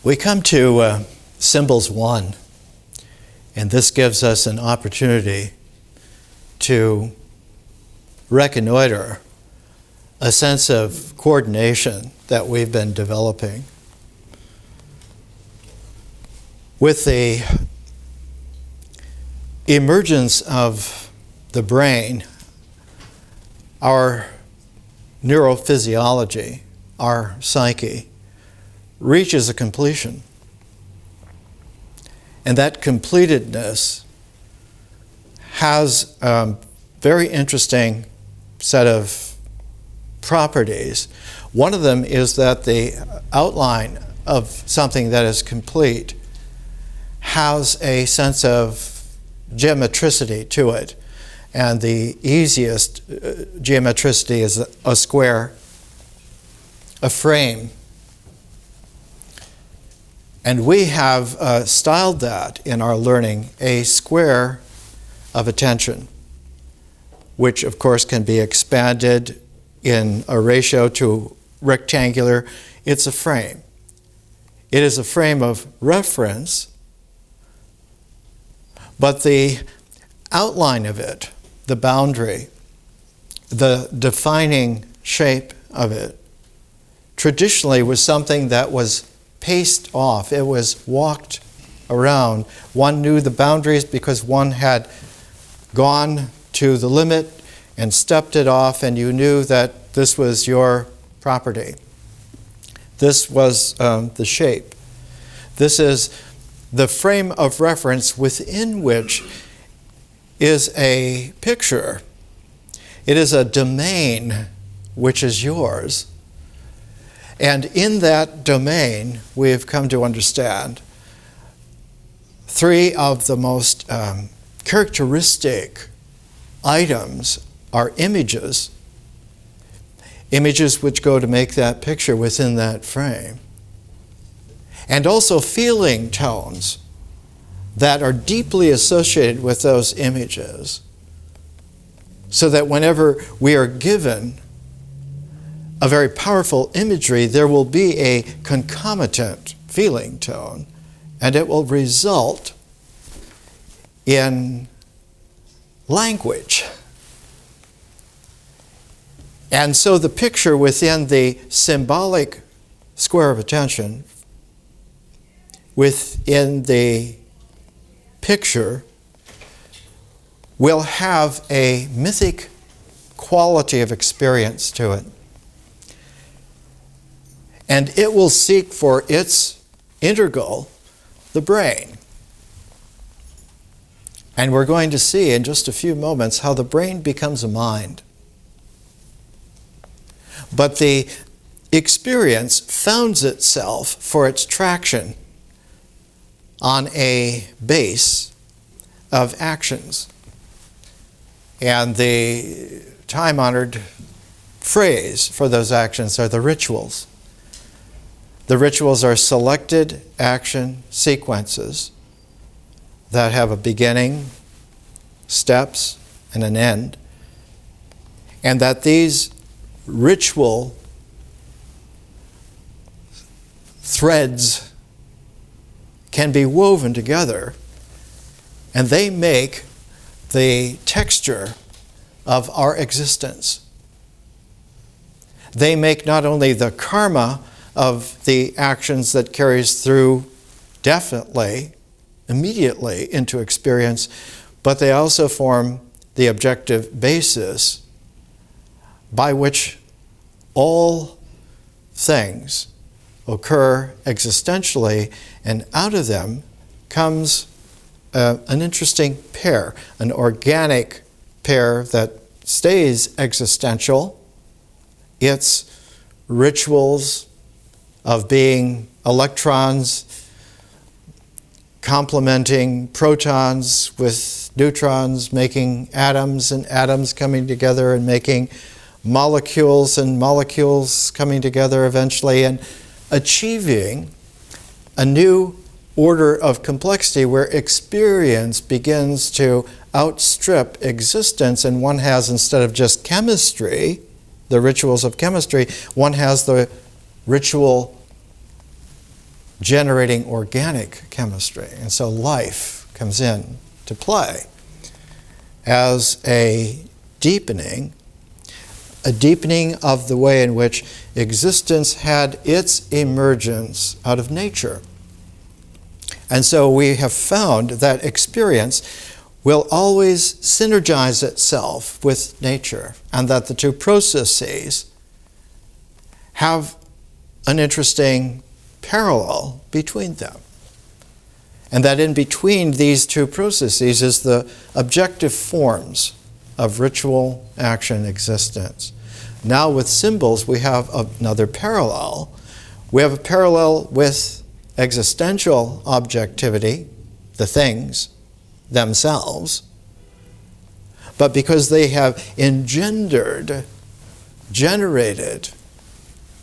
We come to Symbols 1, and this gives us an opportunity to reconnoiter a sense of coordination that we've been developing. With the emergence of the brain, our neurophysiology, our psyche, reaches a completion. And that completedness has a very interesting set of properties. One of them is that the outline of something that is complete has a sense of geometricity to it. And the easiest geometricity is a square, a frame. And we have styled that in our learning a square of attention, which of course can be expanded in a ratio to rectangular. It's a frame. It is a frame of reference, but the outline of it, the boundary, the defining shape of it, traditionally was something that was paced off. It was walked around. One knew the boundaries because one had gone to the limit and stepped it off, and you knew that this was your property. This was the shape. This is the frame of reference within which is a picture. It is a domain which is yours. And in that domain, we have come to understand three of the most characteristic items are images. Images which go to make that picture within that frame. And also feeling tones that are deeply associated with those images. So that whenever we are given a very powerful imagery, there will be a concomitant feeling tone, and it will result in language. And so the picture within the symbolic square of attention, within the picture, will have a mythic quality of experience to it. And it will seek for its integral, the brain. And we're going to see in just a few moments how the brain becomes a mind. But the experience founds itself for its traction on a base of actions. And the time-honored phrase for those actions are the rituals. The rituals are selected action sequences that have a beginning, steps, and an end. And that these ritual threads can be woven together, and they make the texture of our existence. They make not only the karma of the actions that carries through definitely, immediately into experience, but they also form the objective basis by which all things occur existentially, and out of them comes an interesting pair, an organic pair that stays existential. It's rituals of being electrons complementing protons with neutrons, making atoms and atoms coming together and making molecules and molecules coming together eventually, and achieving a new order of complexity where experience begins to outstrip existence, and one has, instead of just chemistry, the rituals of chemistry, one has the ritual generating organic chemistry. And so life comes in to play as a deepening of the way in which existence had its emergence out of nature. And so we have found that experience will always synergize itself with nature, and that the two processes have an interesting parallel between them. And that in between these two processes is the objective forms of ritual action existence. Now with symbols we have another parallel. We have a parallel with existential objectivity, the things themselves, but because they have generated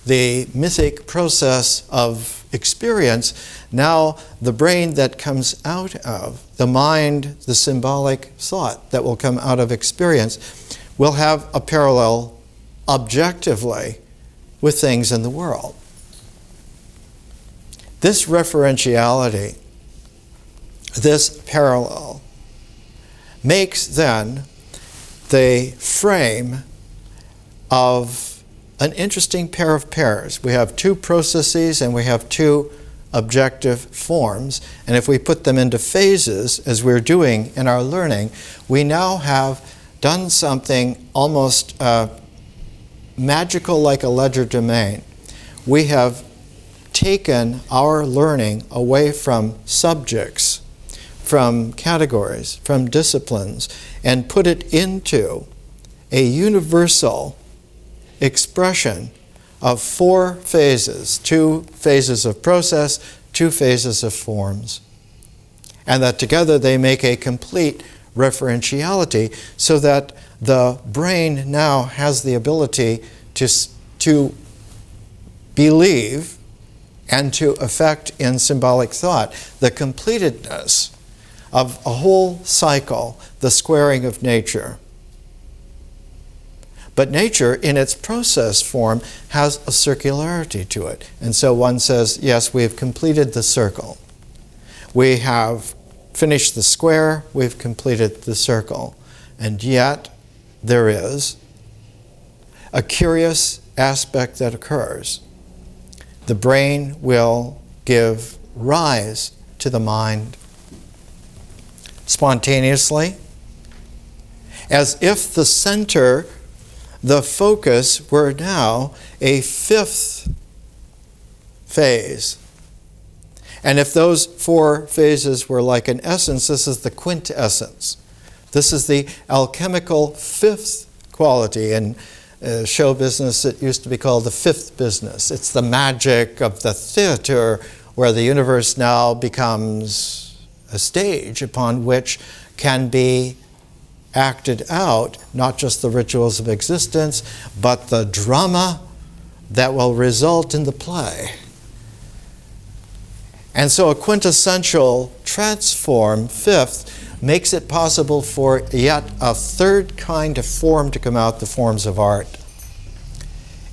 the mythic process of experience, now the brain that comes out of the mind, the symbolic thought that will come out of experience, will have a parallel objectively with things in the world. This referentiality, this parallel, makes then the frame of an interesting pair of pairs. We have two processes and we have two objective forms, and if we put them into phases, as we're doing in our learning, we now have done something almost magical, like a legerdemain. We have taken our learning away from subjects, from categories, from disciplines, and put it into a universal expression of four phases, 2 phases of process, 2 phases of forms. And that together they make a complete referentiality, so that the brain now has the ability to believe and to affect in symbolic thought the completedness of a whole cycle, the squaring of nature. But nature, in its process form, has a circularity to it. And so one says, yes, we have completed the circle. We have finished the square, we've completed the circle. And yet, there is a curious aspect that occurs. The brain will give rise to the mind spontaneously, as if the center, the focus, were now a 5th phase. And if those 4 phases were like an essence, this is the quintessence. This is the alchemical 5th quality. In show business, it used to be called the 5th business. It's the magic of the theater, where the universe now becomes a stage upon which can be acted out, not just the rituals of existence, but the drama that will result in the play. And so a quintessential transform, 5th, makes it possible for yet a 3rd kind of form to come out, the forms of art.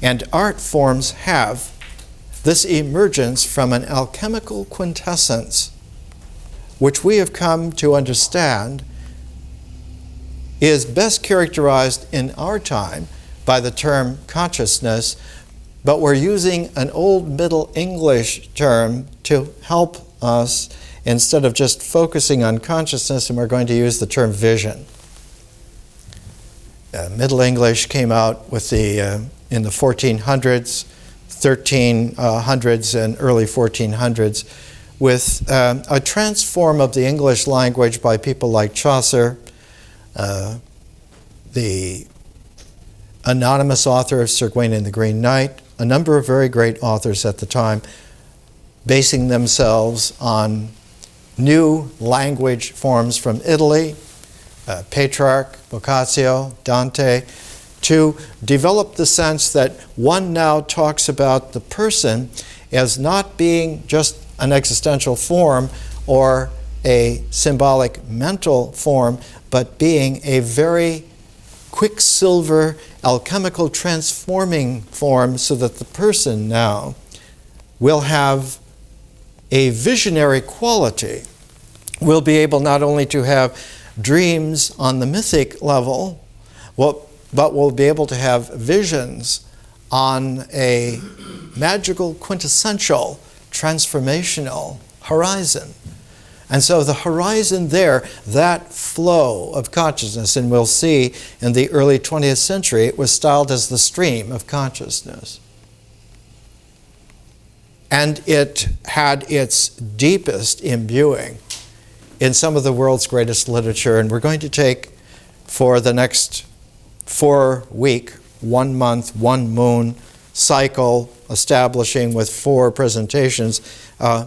And art forms have this emergence from an alchemical quintessence, which we have come to understand is best characterized in our time by the term consciousness, but we're using an old Middle English term to help us instead of just focusing on consciousness, and we're going to use the term vision. Middle English came out with in the 1400s, 1300s, and early 1400s with a transform of the English language by people like Chaucer, the anonymous author of Sir Gawain and the Green Knight, a number of very great authors at the time, basing themselves on new language forms from Italy, Petrarch, Boccaccio, Dante, to develop the sense that one now talks about the person as not being just an existential form or a symbolic mental form, but being a very quicksilver, alchemical transforming form, so that the person now will have a visionary quality. We'll be able not only to have dreams on the mythic level, but we'll be able to have visions on a magical, quintessential, transformational horizon. And so the horizon there, that flow of consciousness, and we'll see in the early 20th century, it was styled as the stream of consciousness. And it had its deepest imbuing in some of the world's greatest literature. And we're going to take, for the next 4-week, 1 month, 1 moon cycle, establishing with 4 presentations,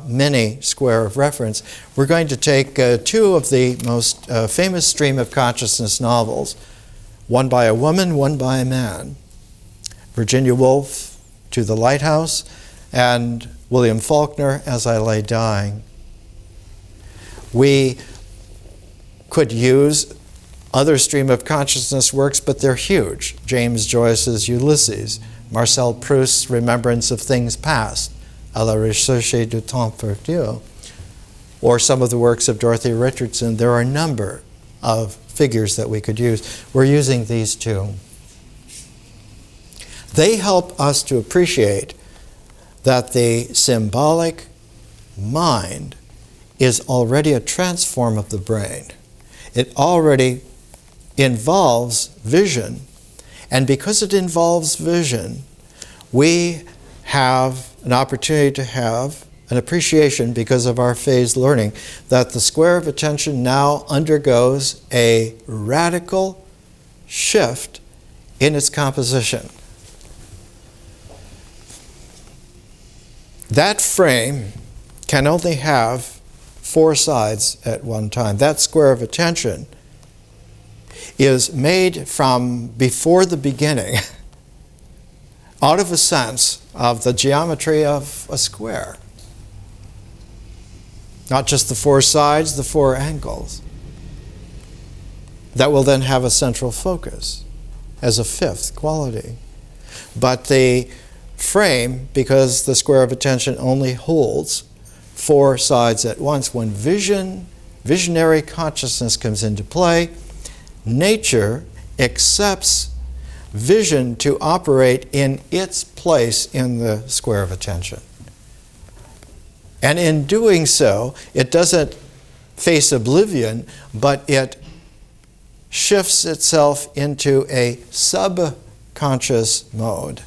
mini square of reference. We're going to take 2 of the most famous stream of consciousness novels, one by a woman, one by a man. Virginia Woolf, To the Lighthouse, and William Faulkner, As I Lay Dying. We could use other stream of consciousness works, but they're huge. James Joyce's Ulysses, Marcel Proust's Remembrance of Things Past, à la recherche du temps perdu, or some of the works of Dorothy Richardson. There are a number of figures that we could use. We're using these 2. They help us to appreciate that the symbolic mind is already a transform of the brain. It already involves vision. And because it involves vision, we have an opportunity to have an appreciation, because of our phased learning, that the square of attention now undergoes a radical shift in its composition. That frame can only have 4 sides at one time. That square of attention is made from before the beginning, out of a sense of the geometry of a square. Not just the 4 sides, the 4 angles. That will then have a central focus as a 5th quality. But the frame, because the square of attention only holds 4 sides at once, when visionary consciousness comes into play, nature accepts vision to operate in its place in the square of attention. And in doing so, it doesn't face oblivion, but it shifts itself into a subconscious mode.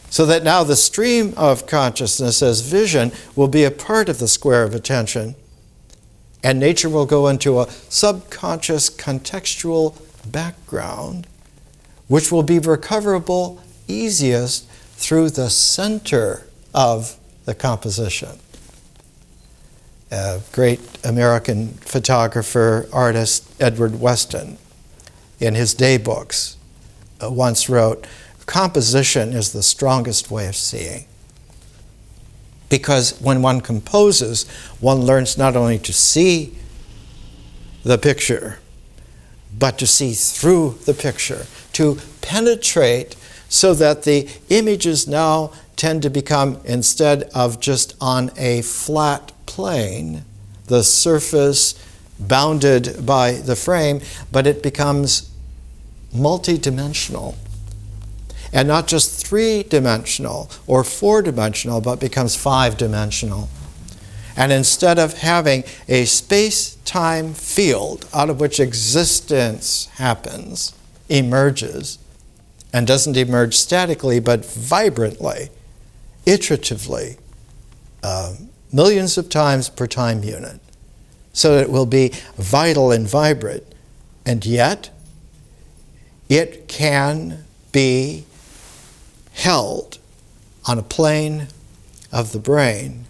So that now the stream of consciousness as vision will be a part of the square of attention, and nature will go into a subconscious contextual background, which will be recoverable easiest through the center of the composition. A great American photographer, artist, Edward Weston, in his day books, once wrote, "Composition is the strongest way of seeing." Because when one composes, one learns not only to see the picture, but to see through the picture, to penetrate, so that the images now tend to become, instead of just on a flat plane, the surface bounded by the frame, but it becomes multidimensional. And not just 3-dimensional or 4-dimensional, but becomes 5-dimensional. And instead of having a space-time field out of which existence happens, emerges, and doesn't emerge statically, but vibrantly, iteratively, millions of times per time unit, so that it will be vital and vibrant. And yet, it can be held on a plane of the brain,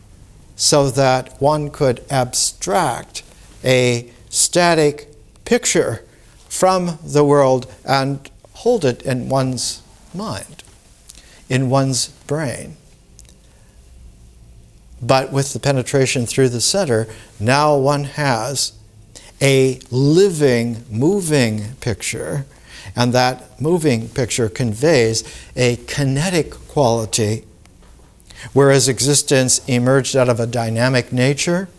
so that one could abstract a static picture from the world and hold it in one's mind, in one's brain. But with the penetration through the center, now one has a living, moving picture, and that moving picture conveys a kinetic quality Whereas existence emerged out of a dynamic nature,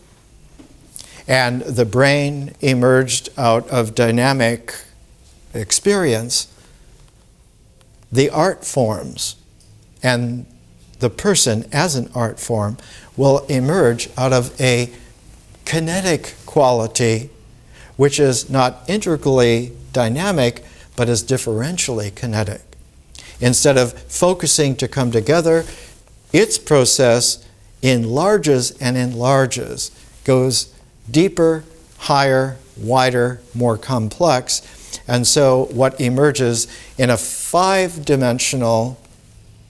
and the brain emerged out of dynamic experience, the art forms and the person as an art form will emerge out of a kinetic quality, which is not integrally dynamic, but is differentially kinetic. Instead of focusing to come together, its process enlarges and enlarges, goes deeper, higher, wider, more complex. And so what emerges in a 5-dimensional,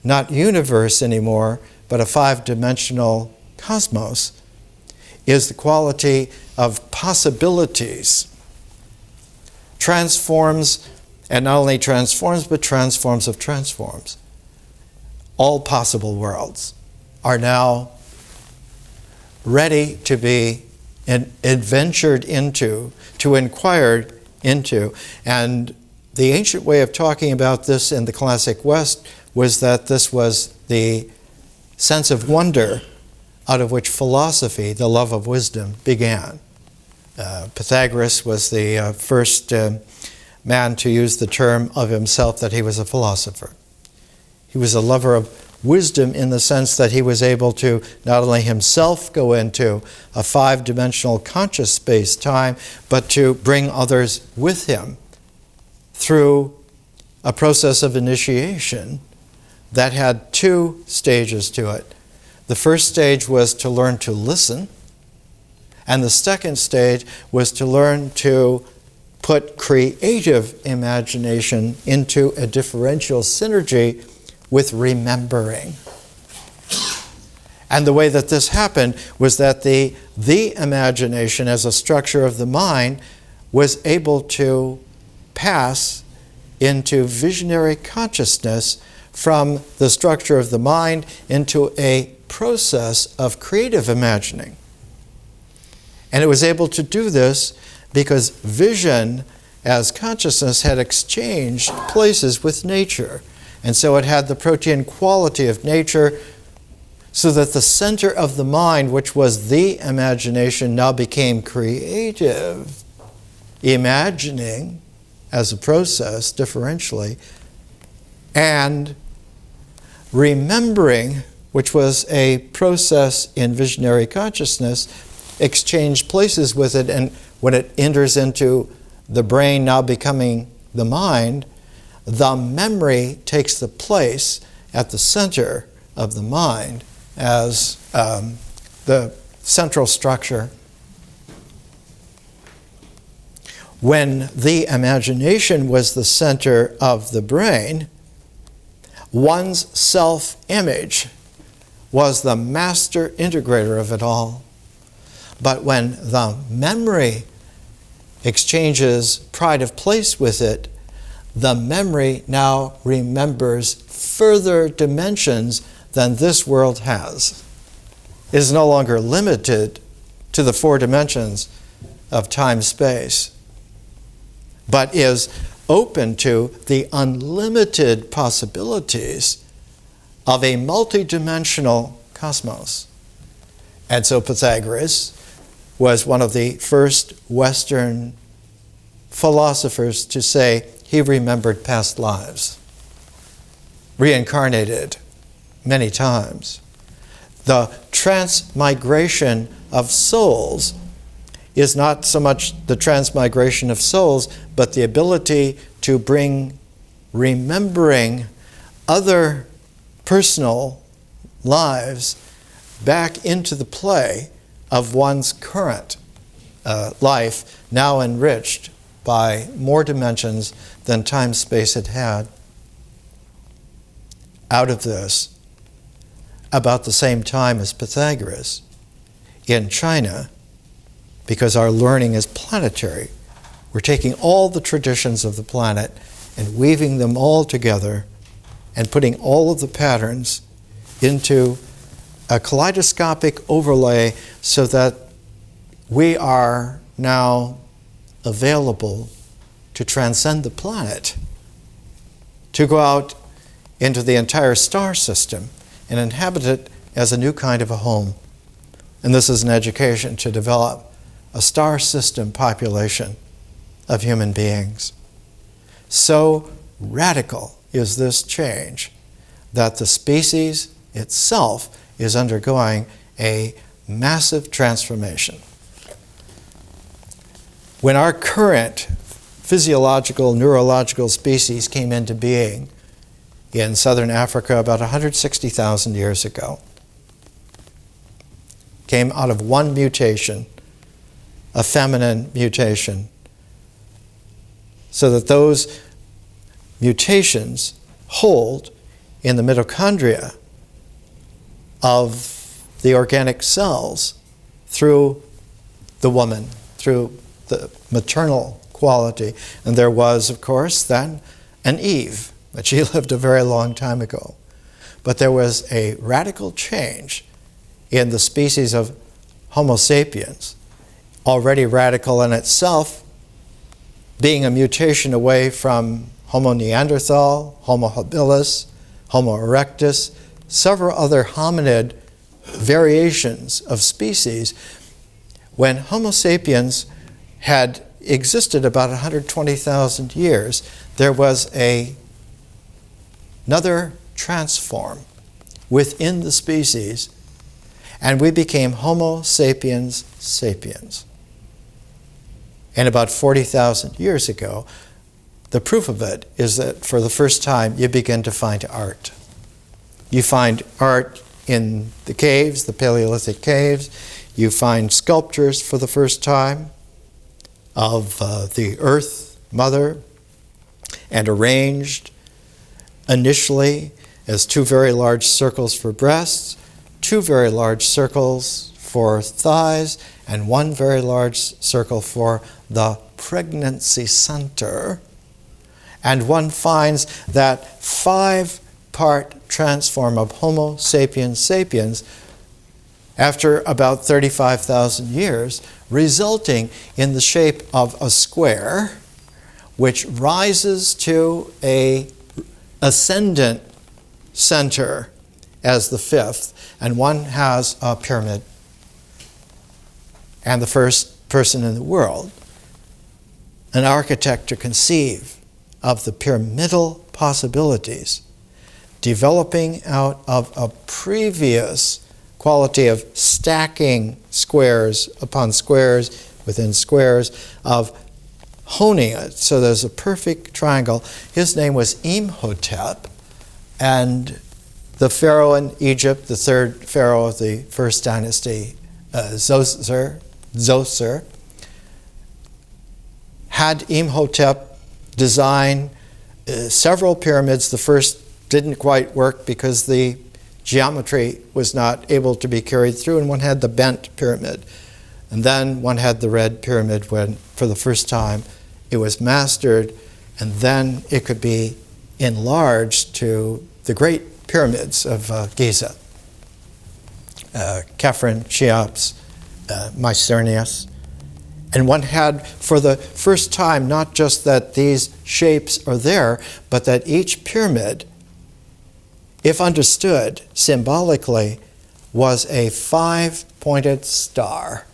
not universe anymore, but a 5-dimensional cosmos, is the quality of possibilities. Transforms, and not only transforms, but transforms of transforms. All possible worlds are now ready to be adventured into, to inquire into. And the ancient way of talking about this in the classic West was that this was the sense of wonder out of which philosophy, the love of wisdom, began. Pythagoras was the first man to use the term of himself that he was a philosopher. He was a lover of wisdom in the sense that he was able to not only himself go into a 5-dimensional conscious space-time, but to bring others with him through a process of initiation that had 2 stages to it. The first stage was to learn to listen, and the second stage was to learn to put creative imagination into a differential synergy with remembering. And the way that this happened was that the imagination as a structure of the mind was able to pass into visionary consciousness from the structure of the mind into a process of creative imagining. And it was able to do this because vision as consciousness had exchanged places with nature. And so it had the protean quality of nature, so that the center of the mind, which was the imagination, now became creative, imagining as a process differentially, and remembering, which was a process in visionary consciousness, exchanged places with it, and when it enters into the brain now becoming the mind, the memory takes the place at the center of the mind as the central structure. When the imagination was the center of the brain, one's self-image was the master integrator of it all. But when the memory exchanges pride of place with it, the memory now remembers further dimensions than this world has. It is no longer limited to the 4 dimensions of time-space, but is open to the unlimited possibilities of a multidimensional cosmos. And so Pythagoras was one of the first Western philosophers to say he remembered past lives, reincarnated many times. The transmigration of souls is not so much the transmigration of souls, but the ability to bring remembering other personal lives back into the play of one's current life, now enriched by more dimensions than time-space had had. Out of this, about the same time as Pythagoras, in China, because our learning is planetary, we're taking all the traditions of the planet and weaving them all together and putting all of the patterns into a kaleidoscopic overlay so that we are now available to transcend the planet, to go out into the entire star system and inhabit it as a new kind of a home. And this is an education to develop a star system population of human beings. So radical is this change that the species itself is undergoing a massive transformation. When our current physiological, neurological species came into being in southern Africa about 160,000 years ago, came out of one mutation, a feminine mutation, so that those mutations hold in the mitochondria of the organic cells through the woman, through the maternal quality. And there was, of course, then an Eve, but she lived a very long time ago. But there was a radical change in the species of Homo sapiens, already radical in itself, being a mutation away from Homo neanderthal, Homo habilis, Homo erectus, several other hominid variations of species. When Homo sapiens had existed about 120,000 years, there was another transform within the species, and we became Homo sapiens sapiens. And about 40,000 years ago, the proof of it is that for the first time you begin to find art. You find art in the caves, the Paleolithic caves. You find sculptures for the first time of the Earth Mother, and arranged initially as two very large circles for breasts, two very large circles for thighs, and one very large circle for the pregnancy center. And one finds that 5-part transform of Homo sapiens sapiens after about 35,000 years, resulting in the shape of a square which rises to an ascendant center as the fifth, and one has a pyramid. And the first person in the world, an architect to conceive of the pyramidal possibilities, developing out of a previous quality of stacking squares upon squares within squares, of honing it so there's a perfect triangle. His name was Imhotep, and the pharaoh in Egypt, the third pharaoh of the first dynasty, Zoser, had Imhotep design several pyramids. The first didn't quite work because the geometry was not able to be carried through, and one had the bent pyramid. And then one had the red pyramid when, for the first time, it was mastered, and then it could be enlarged to the great pyramids of Giza. Khafre, Cheops, Mycerinus. And one had, for the first time, not just that these shapes are there, but that each pyramid, if understood symbolically, was a 5-pointed star.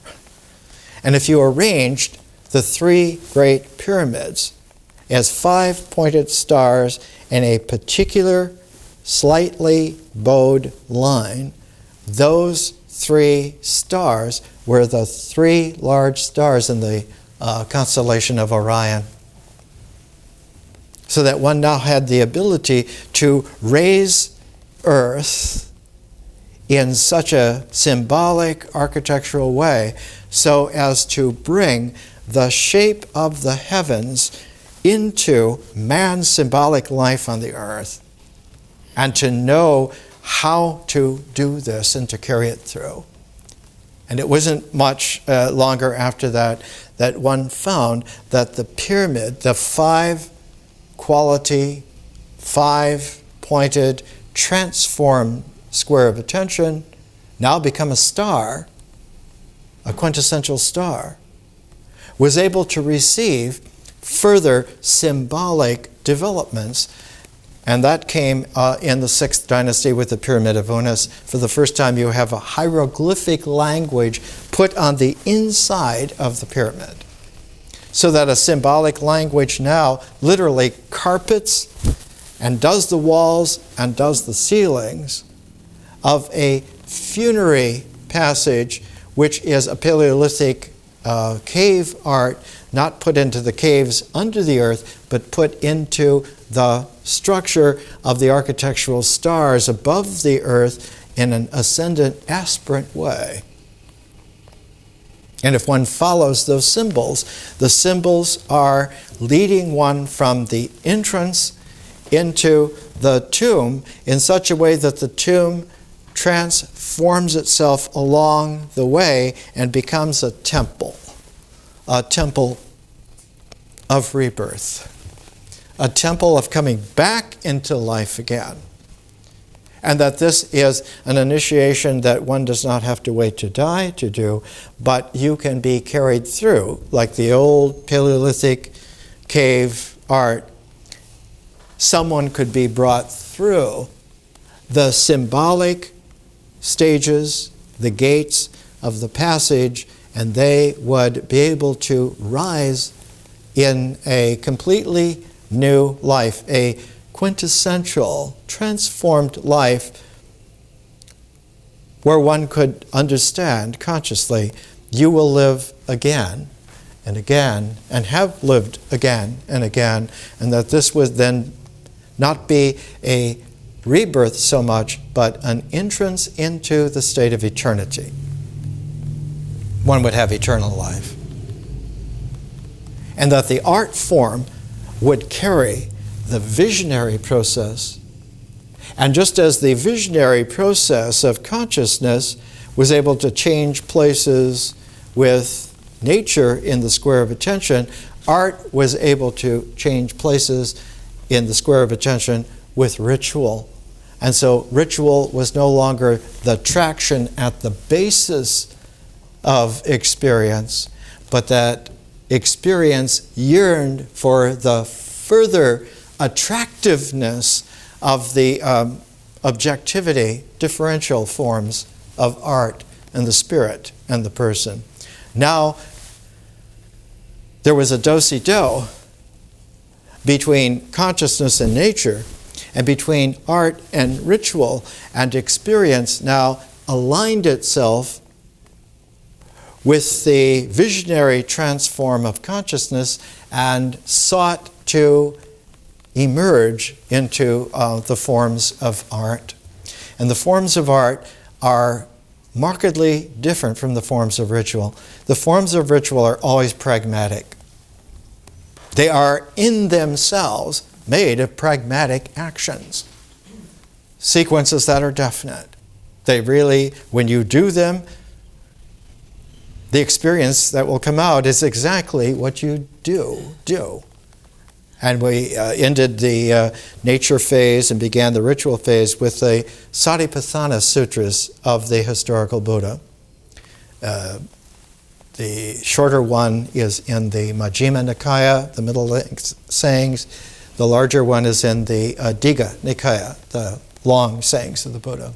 And if you arranged the 3 great pyramids as 5-pointed stars in a particular slightly bowed line, those 3 stars were the 3 large stars in the constellation of Orion. So that one now had the ability to raise Earth in such a symbolic architectural way so as to bring the shape of the heavens into man's symbolic life on the earth, and to know how to do this and to carry it through. And it wasn't much longer after that that one found that the pyramid, the 5-quality, 5-pointed, transformed square of attention, now become a star, a quintessential star, was able to receive further symbolic developments. And that came in the 6th dynasty with the Pyramid of Unas. For the first time, you have a hieroglyphic language put on the inside of the pyramid. So that a symbolic language now literally carpets and does the walls and does the ceilings of a funerary passage, which is a Paleolithic cave art, not put into the caves under the earth, but put into the structure of the architectural stars above the earth in an ascendant aspirant way. And if one follows those symbols, the symbols are leading one from the entrance into the tomb in such a way that the tomb transforms itself along the way and becomes a temple of rebirth, a temple of coming back into life again. And that this is an initiation that one does not have to wait to die to do, but you can be carried through, like the old Paleolithic cave art. Someone could be brought through the symbolic stages, the gates of the passage, and they would be able to rise in a completely new life, a quintessential, transformed life where one could understand consciously, you will live again and again and have lived again and again, and that this would then not be a rebirth so much, but an entrance into the state of eternity. One would have eternal life. And that the art form would carry the visionary process. And just as the visionary process of consciousness was able to change places with nature in the square of attention, art was able to change places in the square of attention with ritual. And so ritual was no longer the traction at the basis of experience, but that experience yearned for the further attractiveness of the objectivity, differential forms of art and the spirit and the person. Now, there was a do-si-do between consciousness and nature, and between art and ritual, and experience now aligned itself with the visionary transform of consciousness and sought to emerge into the forms of art. And the forms of art are markedly different from the forms of ritual. The forms of ritual are always pragmatic. They are in themselves made of pragmatic actions, sequences that are definite. They really, when you do them, the experience that will come out is exactly what you do. And we ended the nature phase and began the ritual phase with the Satipatthana Sutras of the historical Buddha. The shorter one is in the Majjhima Nikaya, the middle sayings. The larger one is in the Digha Nikaya, the long sayings of the Buddha.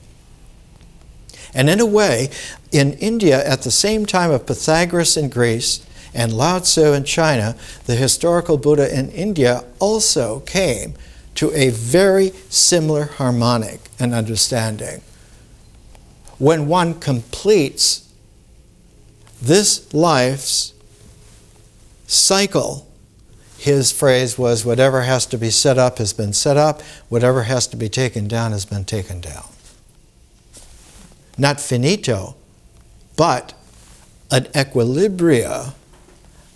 And in a way, in India, at the same time of Pythagoras in Greece and Lao Tzu in China, the historical Buddha in India also came to a very similar harmonic and understanding. When one completes this life's cycle, his phrase was, whatever has to be set up has been set up, whatever has to be taken down has been taken down. Not finito, but an equilibria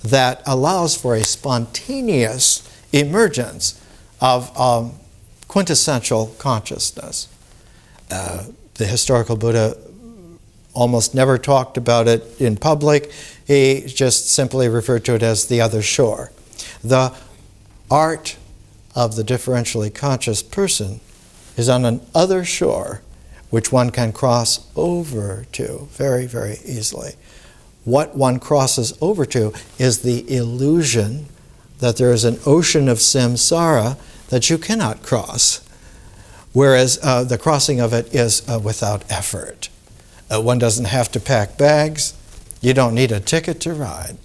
that allows for a spontaneous emergence of quintessential consciousness. The historical Buddha almost never talked about it in public. He just simply referred to it as the other shore. The art of the differentially conscious person is on an other shore which one can cross over to very, very easily. What one crosses over to is the illusion that there is an ocean of samsara that you cannot cross. whereas the crossing of it is without effort. One doesn't have to pack bags. You don't need a ticket to ride.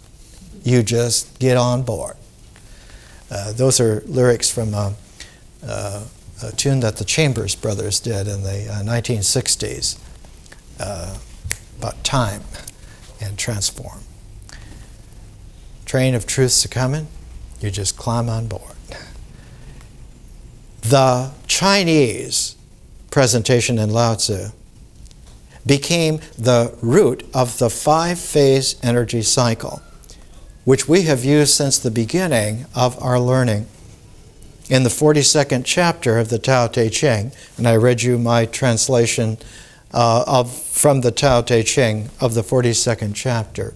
You just get on board. Those are lyrics from a tune that the Chambers Brothers did in the 1960s about time and transform. Train of truth's a-coming, you just climb on board. The Chinese presentation in Lao Tzu became the root of the 5-phase energy cycle, which we have used since the beginning of our learning. In the 42nd chapter of the Tao Te Ching, and I read you my translation from the Tao Te Ching of the 42nd chapter.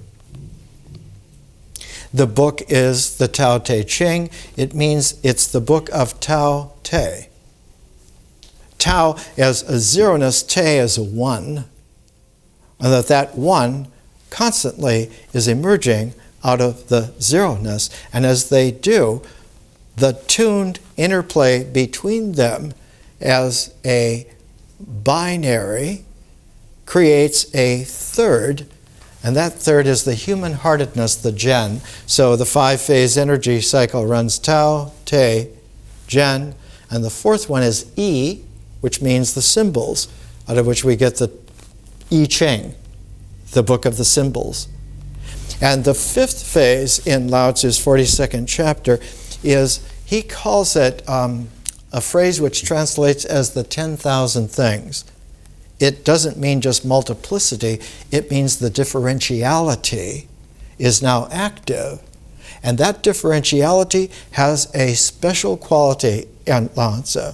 The book is the Tao Te Ching. It means it's the book of Tao Te. Tao as a zeroness, Te as a one, and that one constantly is emerging out of the zeroness. And as they do, the tuned interplay between them as a binary creates a third, and that third is the human-heartedness, the Gen. So the 5-phase energy cycle runs Tao, Te, Gen, and the fourth one is I, which means the symbols, out of which we get the I Ching, the book of the symbols. And the 5th phase in Lao Tzu's 42nd chapter is, he calls it a phrase which translates as the 10,000 things. It doesn't mean just multiplicity, it means the differentiality is now active. And that differentiality has a special quality in Lao Tzu.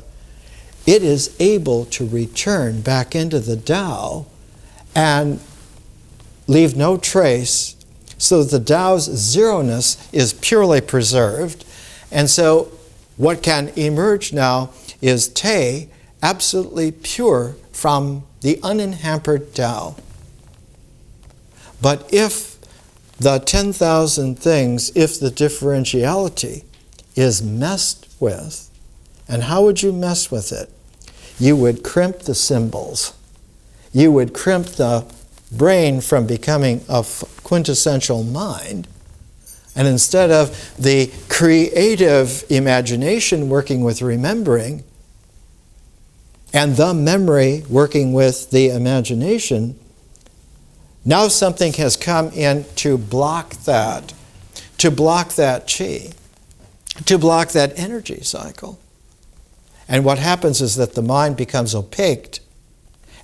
It is able to return back into the Tao and leave no trace, so that the Tao's zeroness is purely preserved. And so what can emerge now is Te, absolutely pure from the unhampered Tao. But if the 10,000 things, if the differentiality is messed with, and how would you mess with it? You would crimp the symbols. You would crimp the brain from becoming a quintessential mind. And instead of the creative imagination working with remembering, and the memory working with the imagination, now something has come in to block that chi, to block that energy cycle. And what happens is that the mind becomes opaqued,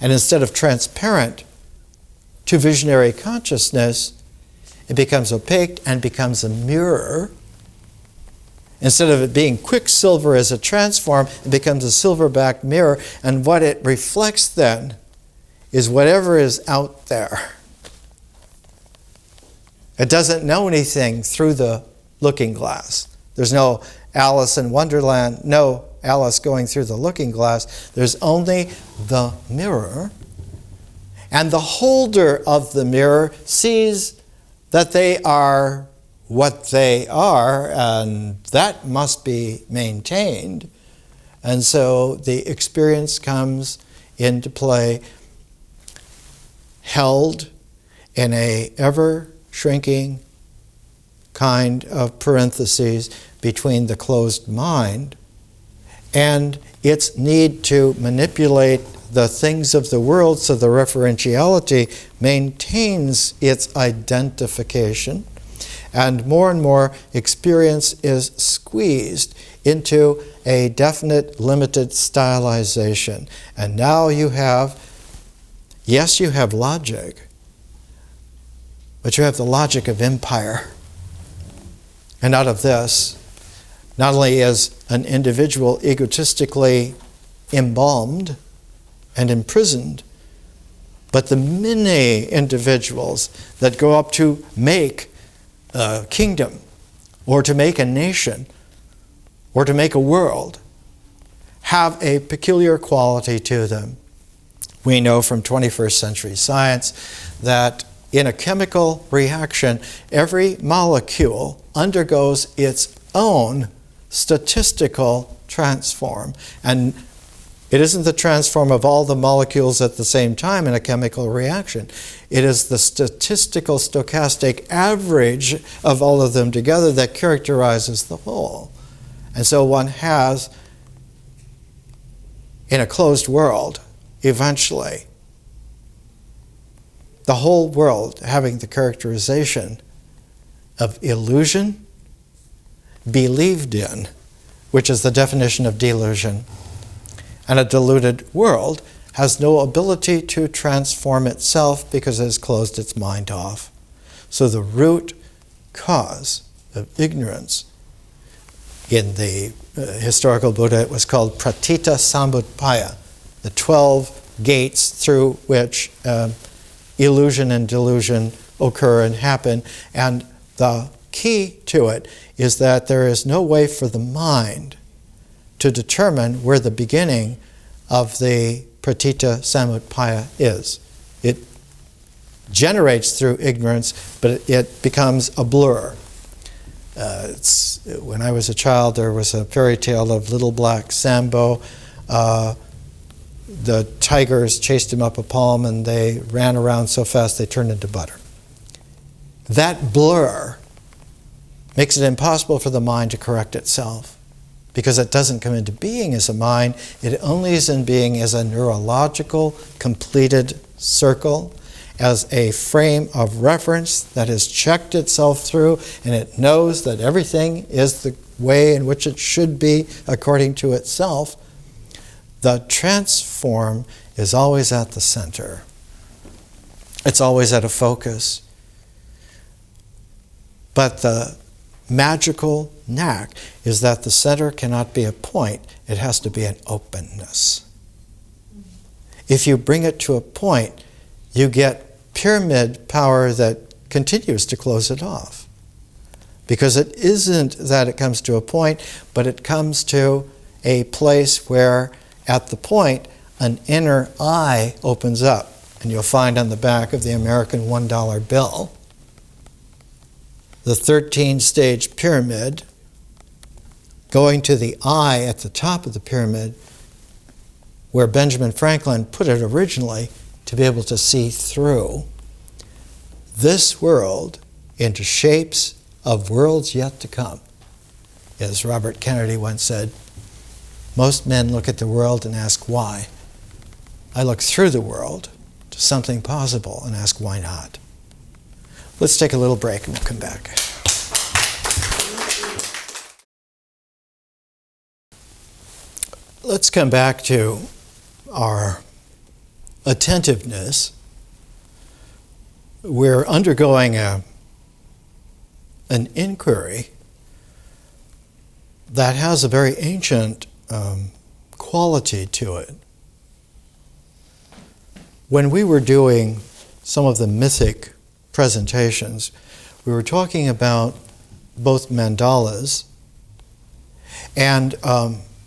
and instead of transparent to visionary consciousness, it becomes opaque and becomes a mirror. Instead of it being quicksilver as a transform, it becomes a silver-backed mirror, and what it reflects then is whatever is out there. It doesn't know anything through the looking glass. There's no Alice in Wonderland, no Alice going through the looking glass. There's only the mirror, and the holder of the mirror sees that they are what they are, and that must be maintained. And so the experience comes into play, held in a ever-shrinking kind of parentheses between the closed mind and its need to manipulate the things of the world, so the referentiality maintains its identification, and more experience is squeezed into a definite limited stylization. And now you have logic, but you have the logic of empire. And out of this, not only is an individual egotistically embalmed and imprisoned, but the many individuals that go up to make a kingdom, or to make a nation, or to make a world, have a peculiar quality to them. We know from 21st century science that in a chemical reaction, every molecule undergoes its own statistical transform. And It isn't the transform of all the molecules at the same time in a chemical reaction. It is the statistical stochastic average of all of them together that characterizes the whole. And so one has, in a closed world, eventually, the whole world having the characterization of illusion, believed in, which is the definition of delusion. And a deluded world has no ability to transform itself because it has closed its mind off. So the root cause of ignorance in the historical Buddha, it was called pratita samutpaya, the 12 gates through which illusion and delusion occur and happen. And the key to it is that there is no way for the mind to determine where the beginning of the pratita samutpaya is. It generates through ignorance, but it becomes a blur. When I was a child, there was a fairy tale of Little Black Sambo. The tigers chased him up a palm and they ran around so fast they turned into butter. That blur makes it impossible for the mind to correct itself because it doesn't come into being as a mind. It only is in being as a neurological, completed circle, as a frame of reference that has checked itself through, and it knows that everything is the way in which it should be according to itself. The transform is always at the center. It's always at a focus. But the magical knack is that the center cannot be a point, it has to be an openness. If you bring it to a point, you get pyramid power that continues to close it off. Because it isn't that it comes to a point, but it comes to a place where at the point an inner eye opens up. And you'll find on the back of the American $1 bill the 13-stage pyramid going to the eye at the top of the pyramid where Benjamin Franklin put it originally to be able to see through this world into shapes of worlds yet to come. As Robert Kennedy once said, most men look at the world and ask why. I look through the world to something possible and ask why not. Let's take a little break and we'll come back. Let's come back to our attentiveness. We're undergoing an inquiry that has a very ancient quality to it. When we were doing some of the mythic presentations, we were talking about both mandalas and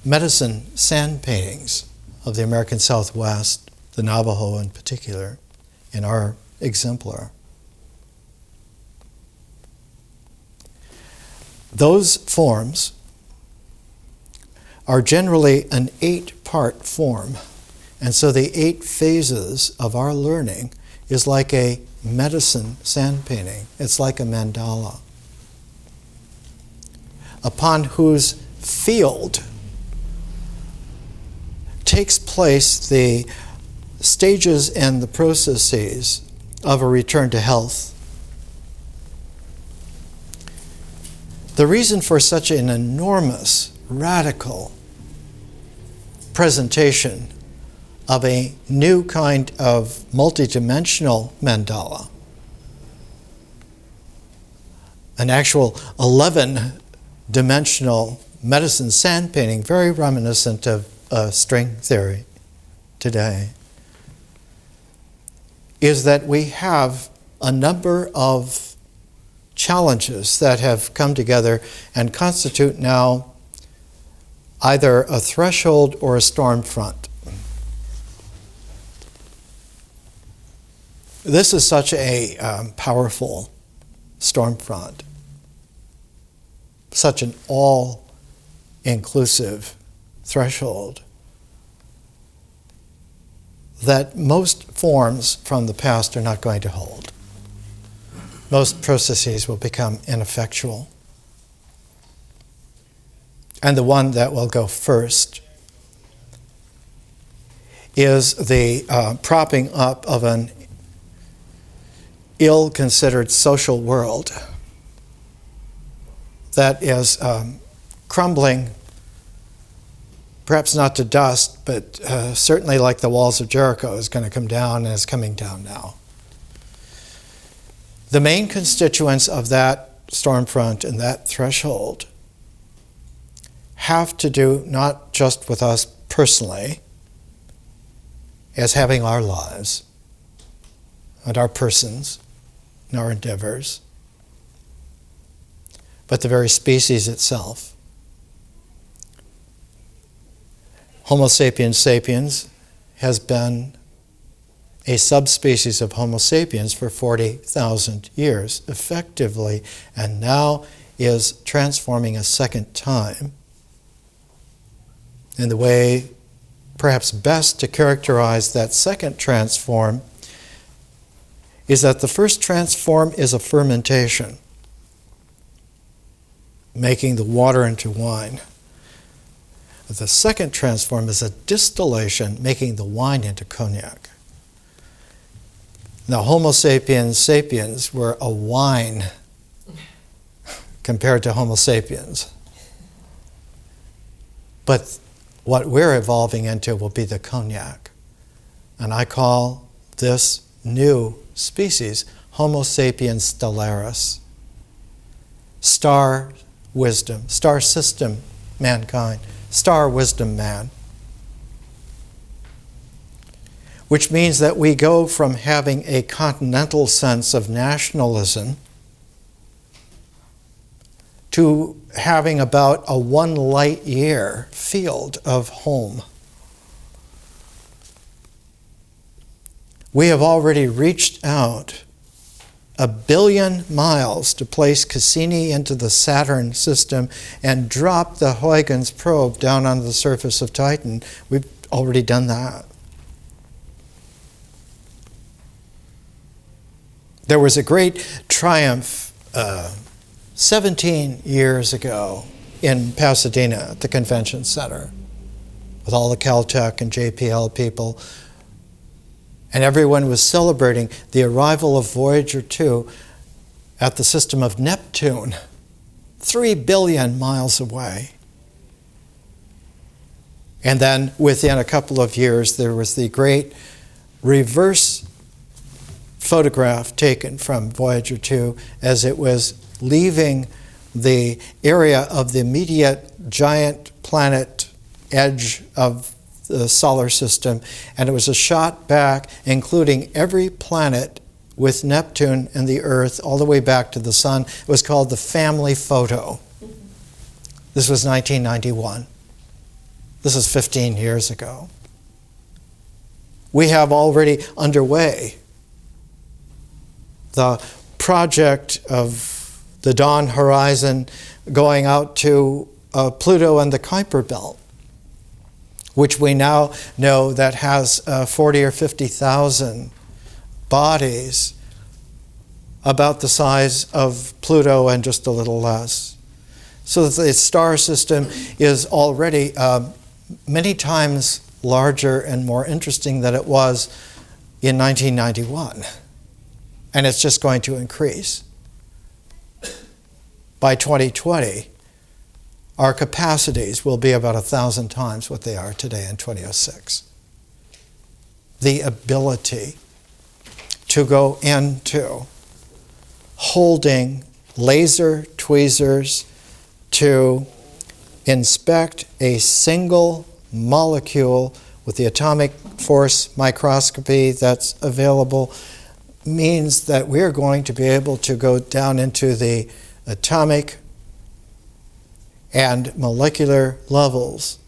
medicine sand paintings of the American Southwest, the Navajo in particular, in our exemplar. Those forms are generally an 8-part form, and so the 8 phases of our learning is like a medicine sand painting. It's like a mandala, upon whose field takes place the stages and the processes of a return to health. The reason for such an enormous, radical presentation of a new kind of multidimensional mandala, an actual 11-dimensional medicine sand painting, very reminiscent of string theory today, is that we have a number of challenges that have come together and constitute now either a threshold or a storm front. This is such a powerful storm front, such an all-inclusive threshold, that most forms from the past are not going to hold. Most processes will become ineffectual. And the one that will go first is the propping up of an ill-considered social world that is crumbling, perhaps not to dust, but certainly like the walls of Jericho is going to come down and is coming down now. The main constituents of that storm front and that threshold have to do not just with us personally, as having our lives and our persons and our endeavors, but the very species itself. Homo sapiens sapiens has been a subspecies of Homo sapiens for 40,000 years, effectively, and now is transforming a second time. And the way perhaps best to characterize that second transform is that the first transform is a fermentation, making the water into wine. The second transform is a distillation, making the wine into cognac. Now, Homo sapiens sapiens were a wine compared to Homo sapiens. But what we're evolving into will be the cognac. And I call this new species Homo sapiens stellaris. Star wisdom, star system mankind, star wisdom man. Which means that we go from having a continental sense of nationalism to having about a 1 light year field of home. We have already reached out 1 billion miles to place Cassini into the Saturn system and drop the Huygens probe down on the surface of Titan. We've already done that. There was a great triumph 17 years ago in Pasadena at the Convention Center with all the Caltech and JPL people. And everyone was celebrating the arrival of Voyager 2 at the system of Neptune, 3 billion miles away. And then within a couple of years, there was the great reverse photograph taken from Voyager 2 as it was leaving the area of the immediate giant planet edge of the solar system, and it was a shot back including every planet with Neptune and the Earth all the way back to the sun. It was called the family photo. This was 1991. This is 15 years ago. We have already underway the project of the Dawn Horizon going out to Pluto and the Kuiper Belt, which we now know that has 40 or 50,000 bodies about the size of Pluto and just a little less. So the star system is already many times larger and more interesting than it was in 1991. And it's just going to increase. By 2020, our capacities will be about 1,000 times what they are today in 2006. The ability to go into holding laser tweezers to inspect a single molecule with the atomic force microscopy that's available means that we're going to be able to go down into the atomic and molecular levels.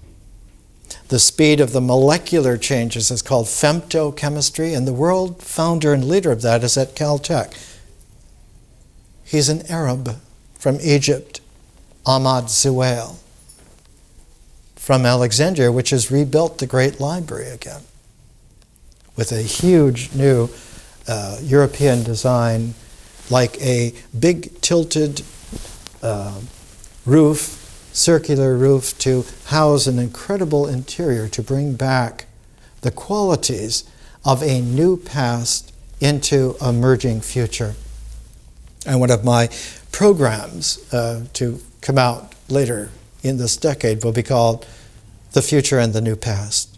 The speed of the molecular changes is called femtochemistry, and the world founder and leader of that is at Caltech. He's an Arab from Egypt, Ahmad Zuhail, from Alexandria, which has rebuilt the Great Library again. with a huge new European design, like a big tilted roof, circular roof, to house an incredible interior, to bring back the qualities of a new past into a merging future. And one of my programs to come out later in this decade will be called The Future and the New Past.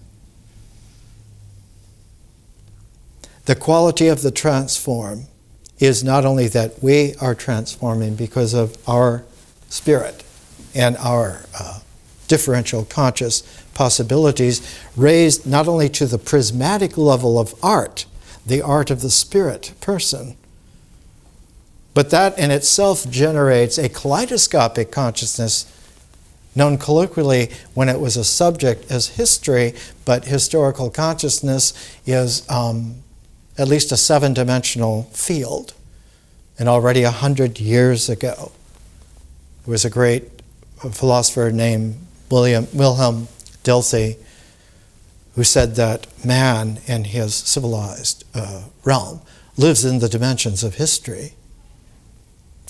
The quality of the transform is not only that we are transforming because of our spirit and our differential conscious possibilities raised not only to the prismatic level of art, the art of the spirit person, but that in itself generates a kaleidoscopic consciousness known colloquially when it was a subject as history, but historical consciousness is at least a 7-dimensional field. And already 100 years ago, there was a great philosopher named Wilhelm Dilthey who said that man in his civilized realm lives in the dimensions of history,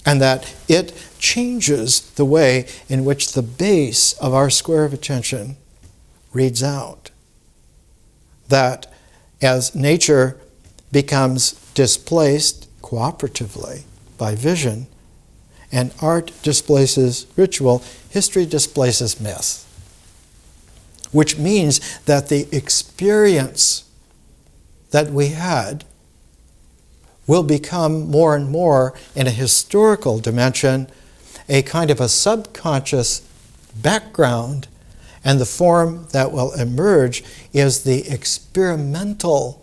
and that it changes the way in which the base of our square of attention reads out. That as nature becomes displaced cooperatively by vision, and art displaces ritual, history displaces myth. Which means that the experience that we had will become more and more, in a historical dimension, a kind of a subconscious background, and the form that will emerge is the experimental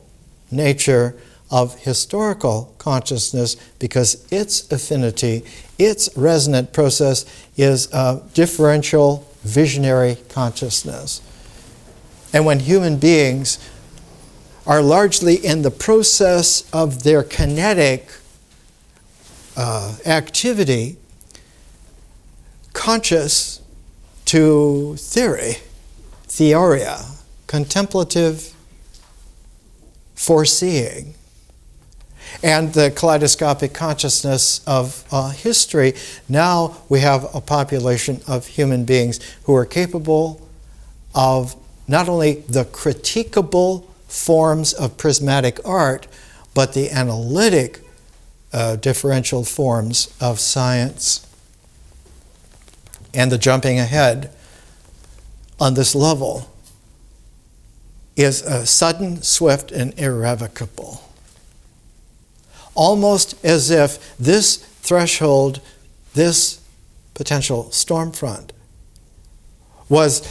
nature of historical consciousness, because its affinity, its resonant process is a differential visionary consciousness. And when human beings are largely in the process of their kinetic activity, conscious to theory, theoria, contemplative foreseeing, and the kaleidoscopic consciousness of history, now we have a population of human beings who are capable of not only the critiquable forms of prismatic art, but the analytic differential forms of science. And the jumping ahead on this level is sudden, swift, and irrevocable. Almost as if this threshold, this potential storm front, was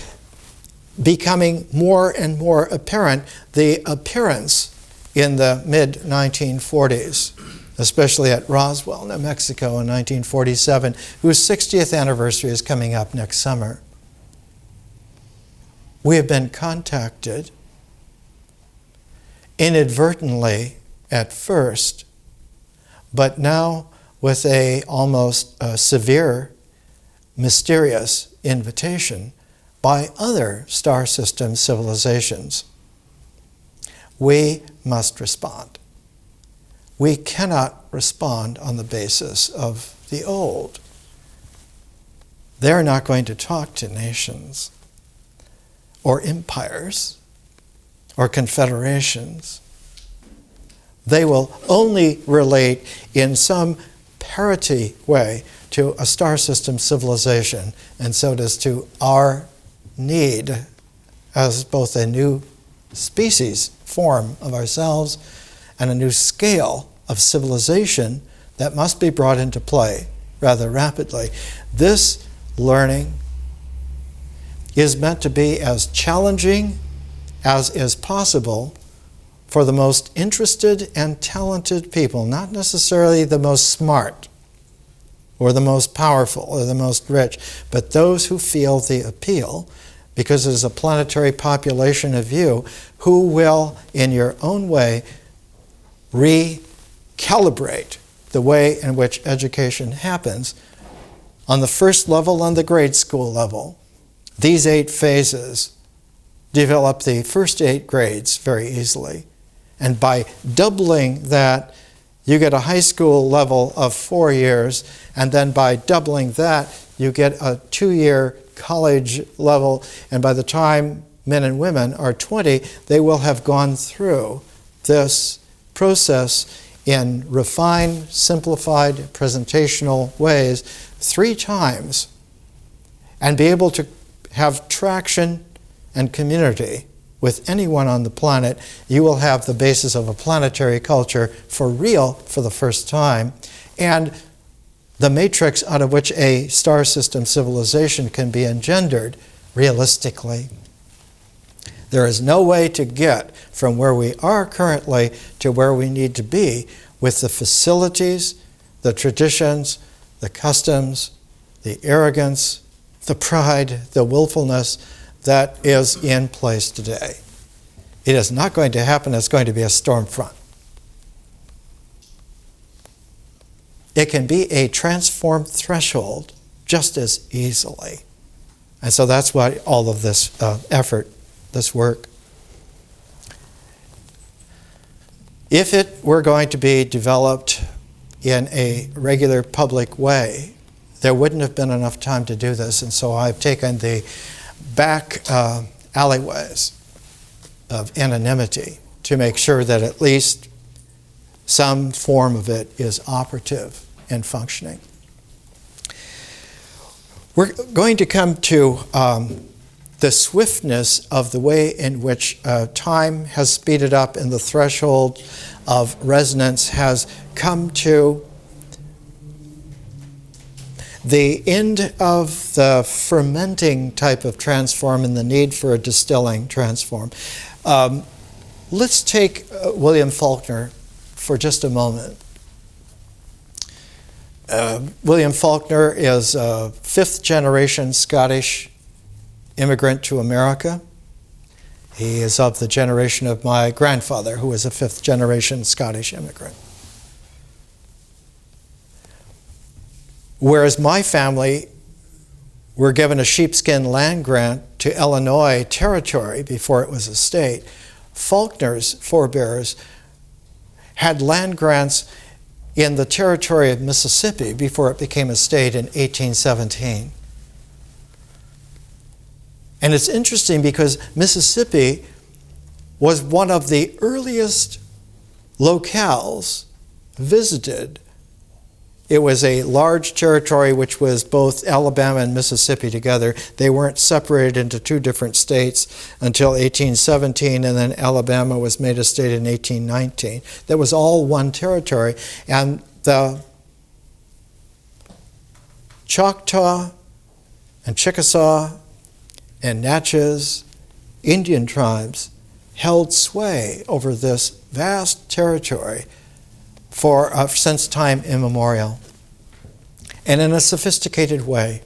becoming more and more apparent. The appearance in the mid-1940s, especially at Roswell, New Mexico in 1947, whose 60th anniversary is coming up next summer. We have been contacted inadvertently at first, but now with a almost severe, mysterious invitation by other star system civilizations. We must respond. We cannot respond on the basis of the old. They're not going to talk to nations or empires or confederations. They will only relate in some parity way to a star system civilization, and so does to our need as both a new species form of ourselves and a new scale of civilization that must be brought into play rather rapidly. This learning is meant to be as challenging as is possible for the most interested and talented people, not necessarily the most smart or the most powerful or the most rich, but those who feel the appeal, because it is a planetary population of you who will, in your own way, recalibrate the way in which education happens on the first level, on the grade school level. These 8 phases develop the first 8 grades very easily. And by doubling that, you get a high school level of 4 years, and then by doubling that, you get a 2-year college level, and by the time men and women are 20, they will have gone through this process in refined, simplified, presentational ways 3 times, and be able to have traction and community with anyone on the planet. You will have the basis of a planetary culture for real for the first time, and the matrix out of which a star system civilization can be engendered realistically. There is no way to get from where we are currently to where we need to be with the facilities, the traditions, the customs, the arrogance, the pride, the willfulness that is in place today. It is not going to happen. It's going to be a storm front. It can be a transformed threshold just as easily. And so that's why all of this effort, this work. If it were going to be developed in a regular public way, there wouldn't have been enough time to do this. And so I've taken the back alleyways of anonymity to make sure that at least some form of it is operative and functioning. We're going to come to the swiftness of the way in which time has speeded up and the threshold of resonance has come to the end of the fermenting type of transform and the need for a distilling transform. Let's take William Faulkner for just a moment. William Faulkner is a 5th generation Scottish immigrant to America. He is of the generation of my grandfather, who was a 5th generation Scottish immigrant. Whereas my family were given a sheepskin land grant to Illinois Territory before it was a state, Faulkner's forebears had land grants in the territory of Mississippi before it became a state in 1817. And it's interesting because Mississippi was one of the earliest locales visited. It was a large territory which was both Alabama and Mississippi together. They weren't separated into 2 different states until 1817, and then Alabama was made a state in 1819. That was all one territory. And the Choctaw and Chickasaw and Natchez Indian tribes held sway over this vast territory for since time immemorial, and in a sophisticated way.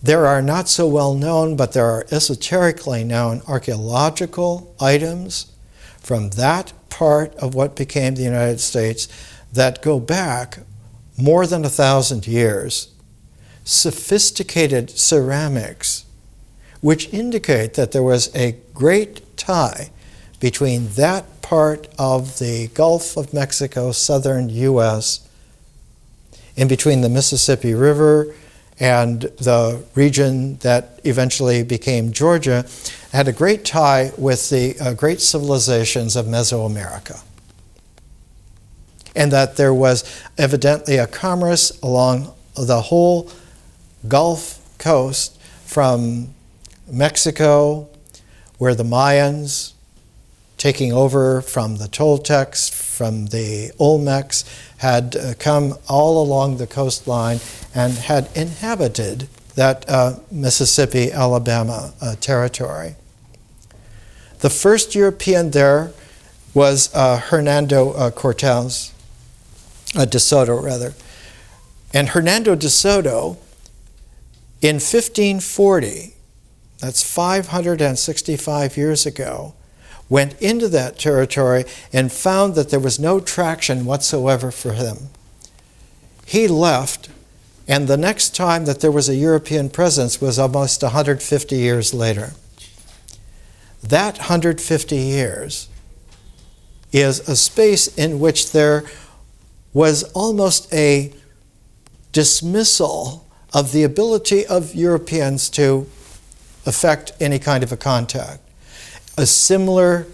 There are not so well known, but there are esoterically known archaeological items from that part of what became the United States that go back more than 1,000 years. Sophisticated ceramics, which indicate that there was a great tie between that part of the Gulf of Mexico, southern U.S., in between the Mississippi River and the region that eventually became Georgia, had a great tie with the great civilizations of Mesoamerica. And that there was evidently a commerce along the whole Gulf coast from Mexico, where the Mayans, taking over from the Toltecs, from the Olmecs, had come all along the coastline and had inhabited that Mississippi, Alabama territory. The first European there was Hernando Cortez, de Soto rather. And Hernando de Soto, in 1540, that's 565 years ago, went into that territory and found that there was no traction whatsoever for him. He left, and the next time that there was a European presence was almost 150 years later. That 150 years is a space in which there was almost a dismissal of the ability of Europeans to affect any kind of a contact. A similar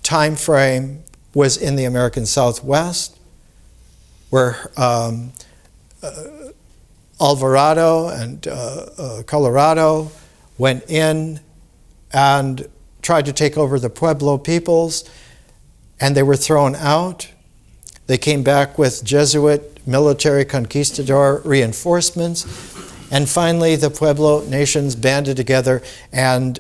time frame was in the American Southwest, where Alvarado and Colorado went in and tried to take over the Pueblo peoples, and they were thrown out. They came back with Jesuit military conquistador reinforcements, and finally the Pueblo nations banded together and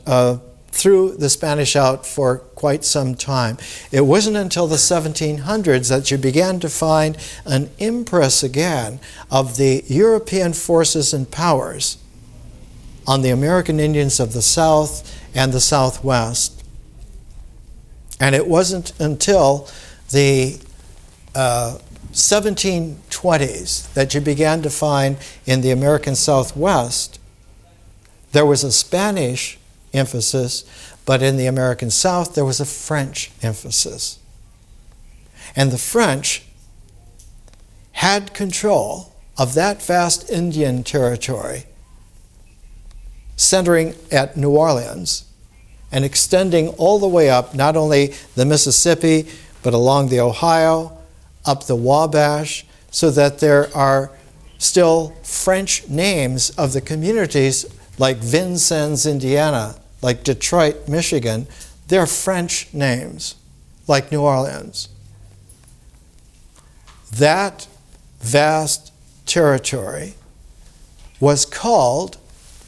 threw the Spanish out for quite some time. It wasn't until the 1700s that you began to find an impress again of the European forces and powers on the American Indians of the South and the Southwest. And it wasn't until the 1720s that you began to find in the American Southwest there was a Spanish emphasis, but in the American South there was a French emphasis. And the French had control of that vast Indian territory, centering at New Orleans and extending all the way up, not only the Mississippi, but along the Ohio, up the Wabash, so that there are still French names of the communities like Vincennes, Indiana, like Detroit, Michigan. They're French names, like New Orleans. That vast territory was called,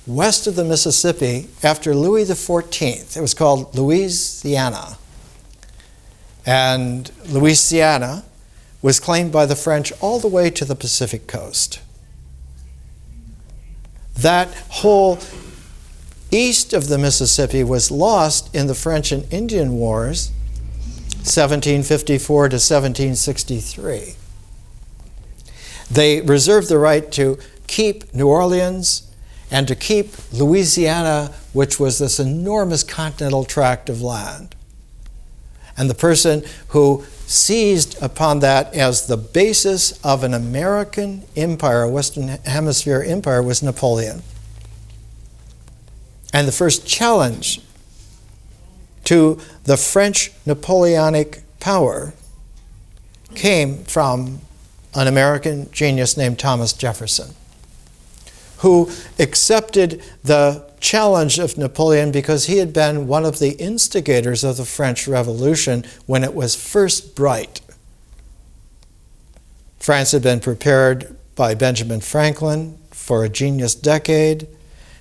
west of the Mississippi, after Louis XIV. It was called Louisiana. And Louisiana was claimed by the French all the way to the Pacific coast. That whole east of the Mississippi was lost in the French and Indian Wars, 1754 to 1763. They reserved the right to keep New Orleans and to keep Louisiana, which was this enormous continental tract of land. And the person who seized upon that as the basis of an American empire, a Western Hemisphere empire, was Napoleon. And the first challenge to the French Napoleonic power came from an American genius named Thomas Jefferson, who accepted the challenge of Napoleon because he had been one of the instigators of the French Revolution when it was first bright. France had been prepared by Benjamin Franklin for a genius decade,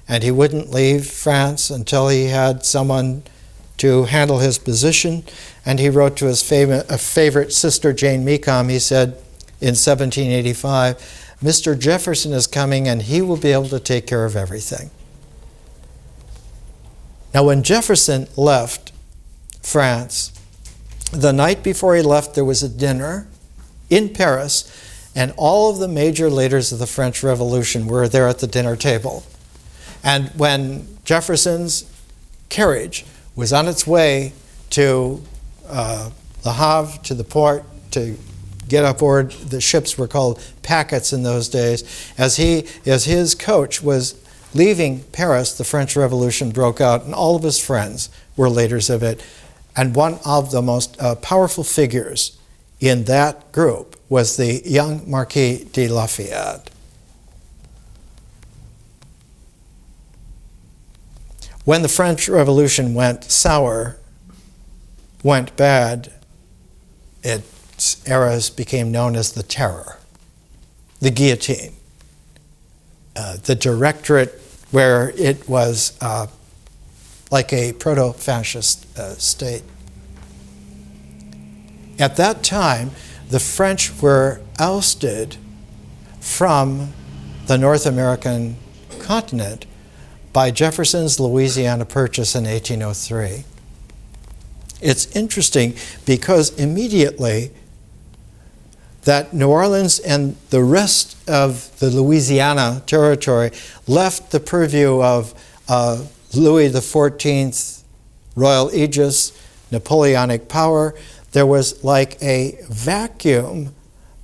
and he wouldn't leave France until he had someone to handle his position. And he wrote to his favorite sister, Jane Mecom, he said in 1785, "Mr. Jefferson is coming and he will be able to take care of everything." Now, when Jefferson left France, the night before he left, there was a dinner in Paris, and all of the major leaders of the French Revolution were there at the dinner table. And when Jefferson's carriage was on its way to Le Havre, to the port, to get aboard, the ships were called packets in those days, as his coach was leaving Paris, the French Revolution broke out, and all of his friends were leaders of it. And one of the most powerful figures in that group was the young Marquis de Lafayette. When the French Revolution went sour, went bad, its eras became known as the Terror, the guillotine, the Directorate, where it was like a proto-fascist state. At that time, the French were ousted from the North American continent by Jefferson's Louisiana Purchase in 1803. It's interesting because immediately that New Orleans and the rest of the Louisiana territory left the purview of Louis XIV, royal aegis, Napoleonic power. there was like a vacuum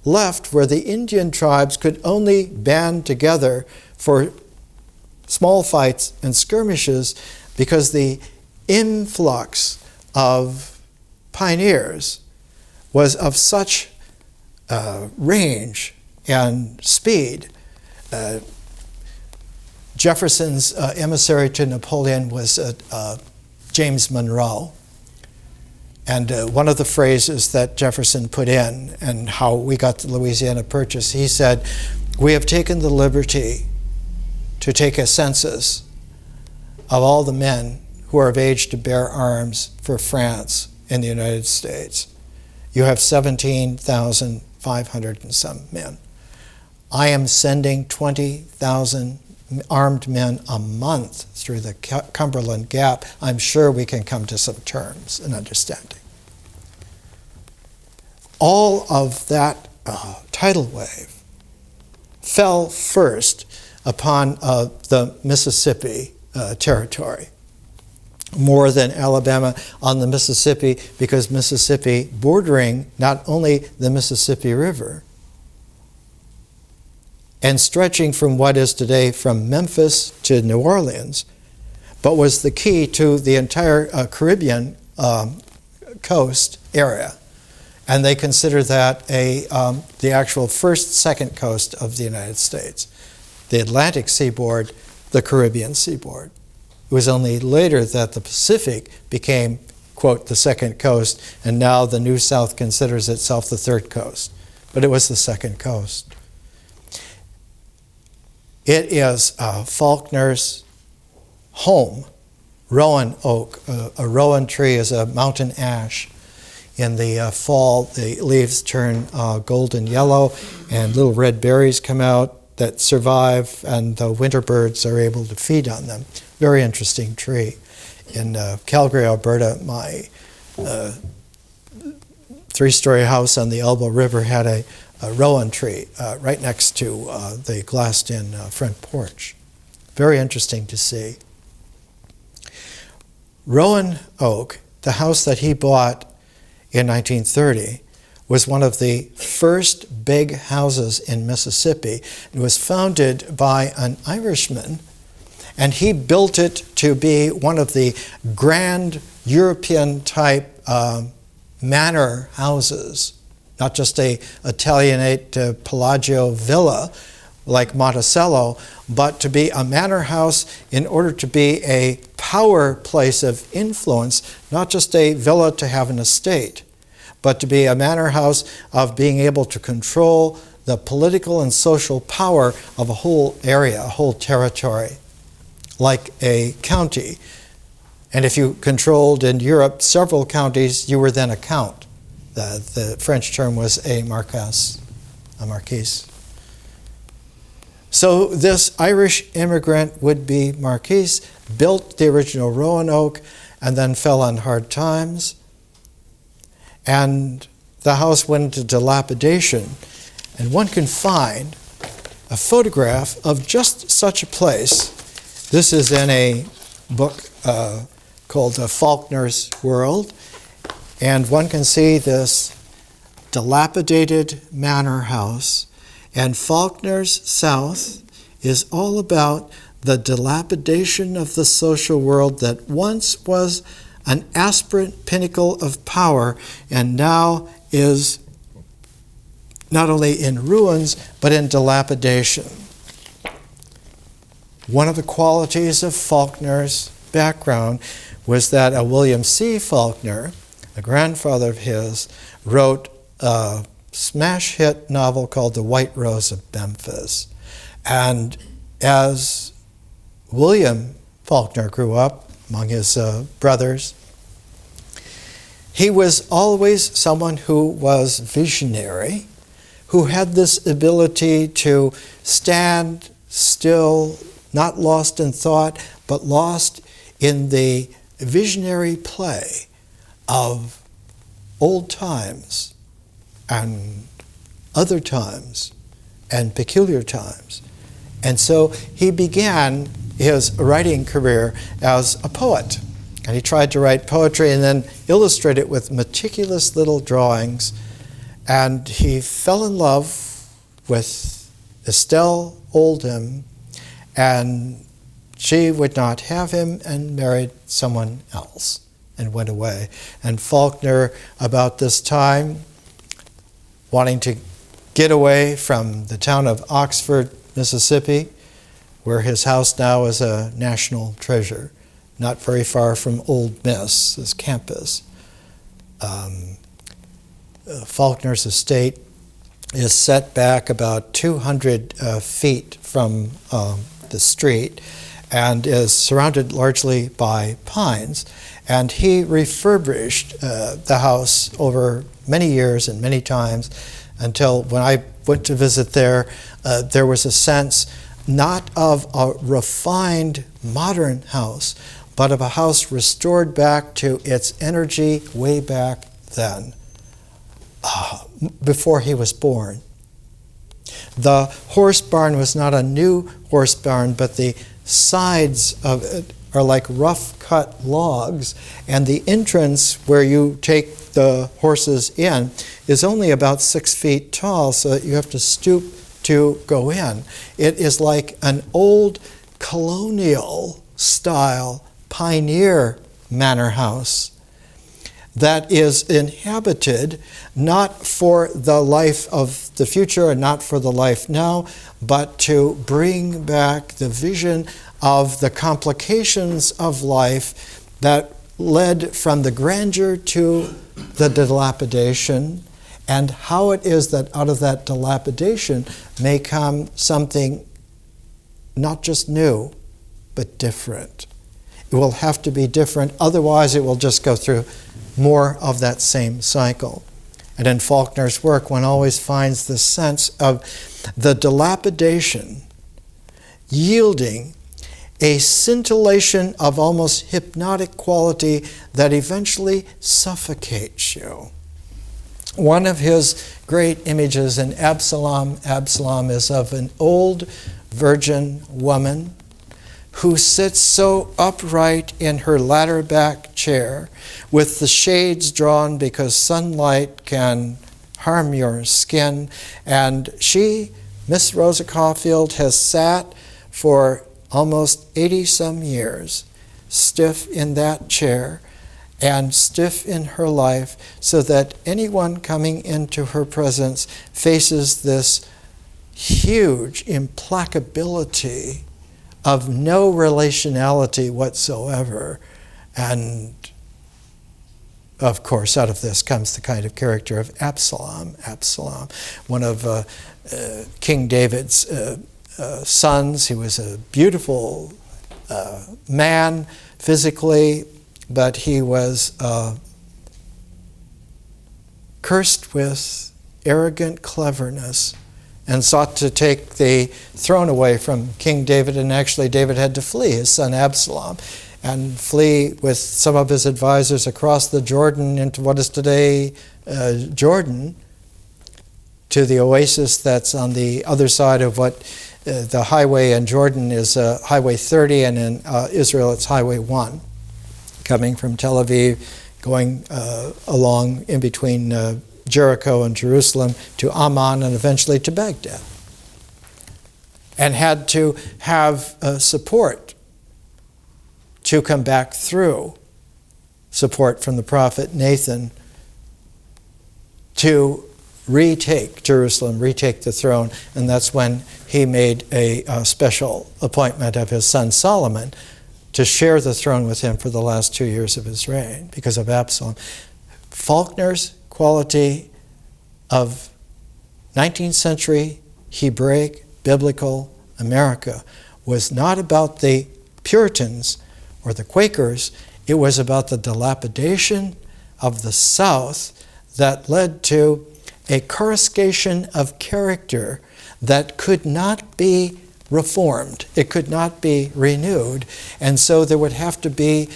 left where the Indian tribes could only band together for small fights and skirmishes because the influx of pioneers was of such range and speed. Jefferson's emissary to Napoleon was James Monroe. And one of the phrases that Jefferson put in and how we got the Louisiana Purchase, he said, "We have taken the liberty to take a census of all the men who are of age to bear arms for France in the United States. You have 17,500 and some men. I am sending 20,000 armed men a month through the Cumberland Gap. I'm sure we can come to some terms and understanding." All of that tidal wave fell first upon the Mississippi territory, more than Alabama on the Mississippi, because Mississippi bordering not only the Mississippi River and stretching from what is today from Memphis to New Orleans, but was the key to the entire Caribbean coast area. And they consider that the actual second coast of the United States. The Atlantic seaboard, the Caribbean seaboard. It was only later that the Pacific became, quote, the second coast, and now the New South considers itself the third coast. But it was the second coast. It is Faulkner's home, rowan oak. A rowan tree is a mountain ash. In the fall, the leaves turn golden yellow, and little red berries come out that survive, and the winter birds are able to feed on them. Very interesting tree. In Calgary, Alberta, my three-story house on the Elbow River had a rowan tree right next to the glassed-in front porch. Very interesting to see. Rowan oak, the house that he bought in 1930, was one of the first big houses in Mississippi. It was founded by an Irishman, and he built it to be one of the grand European-type manor houses, not just a Italianate Palagio villa like Monticello, but to be a manor house in order to be a power place of influence, not just a villa to have an estate, but to be a manor house of being able to control the political and social power of a whole area, a whole territory, like a county. And if you controlled in Europe several counties, you were then a count. The French term was a marquise, a marquise. So this Irish immigrant would-be marquise built the original rowan oak and then fell on hard times. And the house went into dilapidation. And one can find a photograph of just such a place. This is in a book called Faulkner's World. And one can see this dilapidated manor house. And Faulkner's South is all about the dilapidation of the social world that once was an aspirant pinnacle of power and now is not only in ruins, but in dilapidation. One of the qualities of Faulkner's background was that William C. Faulkner, a grandfather of his, wrote a smash hit novel called The White Rose of Memphis. And as William Faulkner grew up among his brothers, he was always someone who was visionary, who had this ability to stand still, not lost in thought, but lost in the visionary play of old times and other times and peculiar times. And so he began his writing career as a poet. And he tried to write poetry and then illustrate it with meticulous little drawings. And he fell in love with Estelle Oldham, and she would not have him and married someone else and went away. And Faulkner, about this time, wanting to get away from the town of Oxford, Mississippi, where his house now is a national treasure, not very far from Ole Miss, his campus. Faulkner's estate is set back about 200 feet from the street and is surrounded largely by pines. And he refurbished the house over many years and many times until when I went to visit there was a sense not of a refined modern house, but of a house restored back to its energy way back then, before he was born. The horse barn was not a new horse barn, but the sides of it are like rough-cut logs, and the entrance where you take the horses in is only about 6 feet tall, so that you have to stoop to go in. It is like an old colonial-style pioneer manor house that is inhabited not for the life of the future and not for the life now, but to bring back the vision of the complications of life that led from the grandeur to the dilapidation, and how it is that out of that dilapidation may come something not just new, but different. It will have to be different, otherwise it will just go through more of that same cycle. And in Faulkner's work, one always finds the sense of the dilapidation yielding a scintillation of almost hypnotic quality that eventually suffocates you. One of his great images in Absalom is of an old virgin woman who sits so upright in her ladder-back chair with the shades drawn because sunlight can harm your skin. And she, Miss Rosa Caulfield, has sat for almost 80-some years, stiff in that chair and stiff in her life, so that anyone coming into her presence faces this huge implacability of no relationality whatsoever. And of course, out of this comes the kind of character of Absalom. Absalom, one of King David's sons. He was a beautiful man physically, but he was cursed with arrogant cleverness and sought to take the throne away from King David, and actually David had to flee his son Absalom and flee with some of his advisors across the Jordan into what is today Jordan, to the oasis that's on the other side of what the highway in Jordan is Highway 30, and in Israel it's Highway 1, coming from Tel Aviv, going along in between Jericho and Jerusalem to Amman and eventually to Baghdad. And had to have support to come back through, support from the prophet Nathan to retake Jerusalem, retake the throne. And that's when he made a special appointment of his son Solomon to share the throne with him for the last 2 years of his reign because of Absalom. Faulkner's quality of 19th century Hebraic biblical America was not about the Puritans or the Quakers. It was about the dilapidation of the South that led to a coruscation of character that could not be reformed. It could not be renewed. And so there would have to be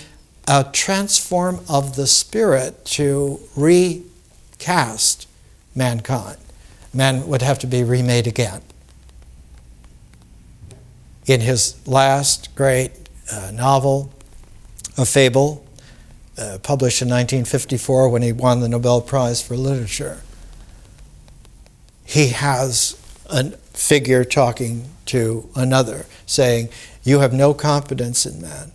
a transform of the spirit to recast mankind. Man would have to be remade again. In his last great novel, a fable, published in 1954 when he won the Nobel Prize for Literature. He has a figure talking to another, saying, "You have no confidence in man."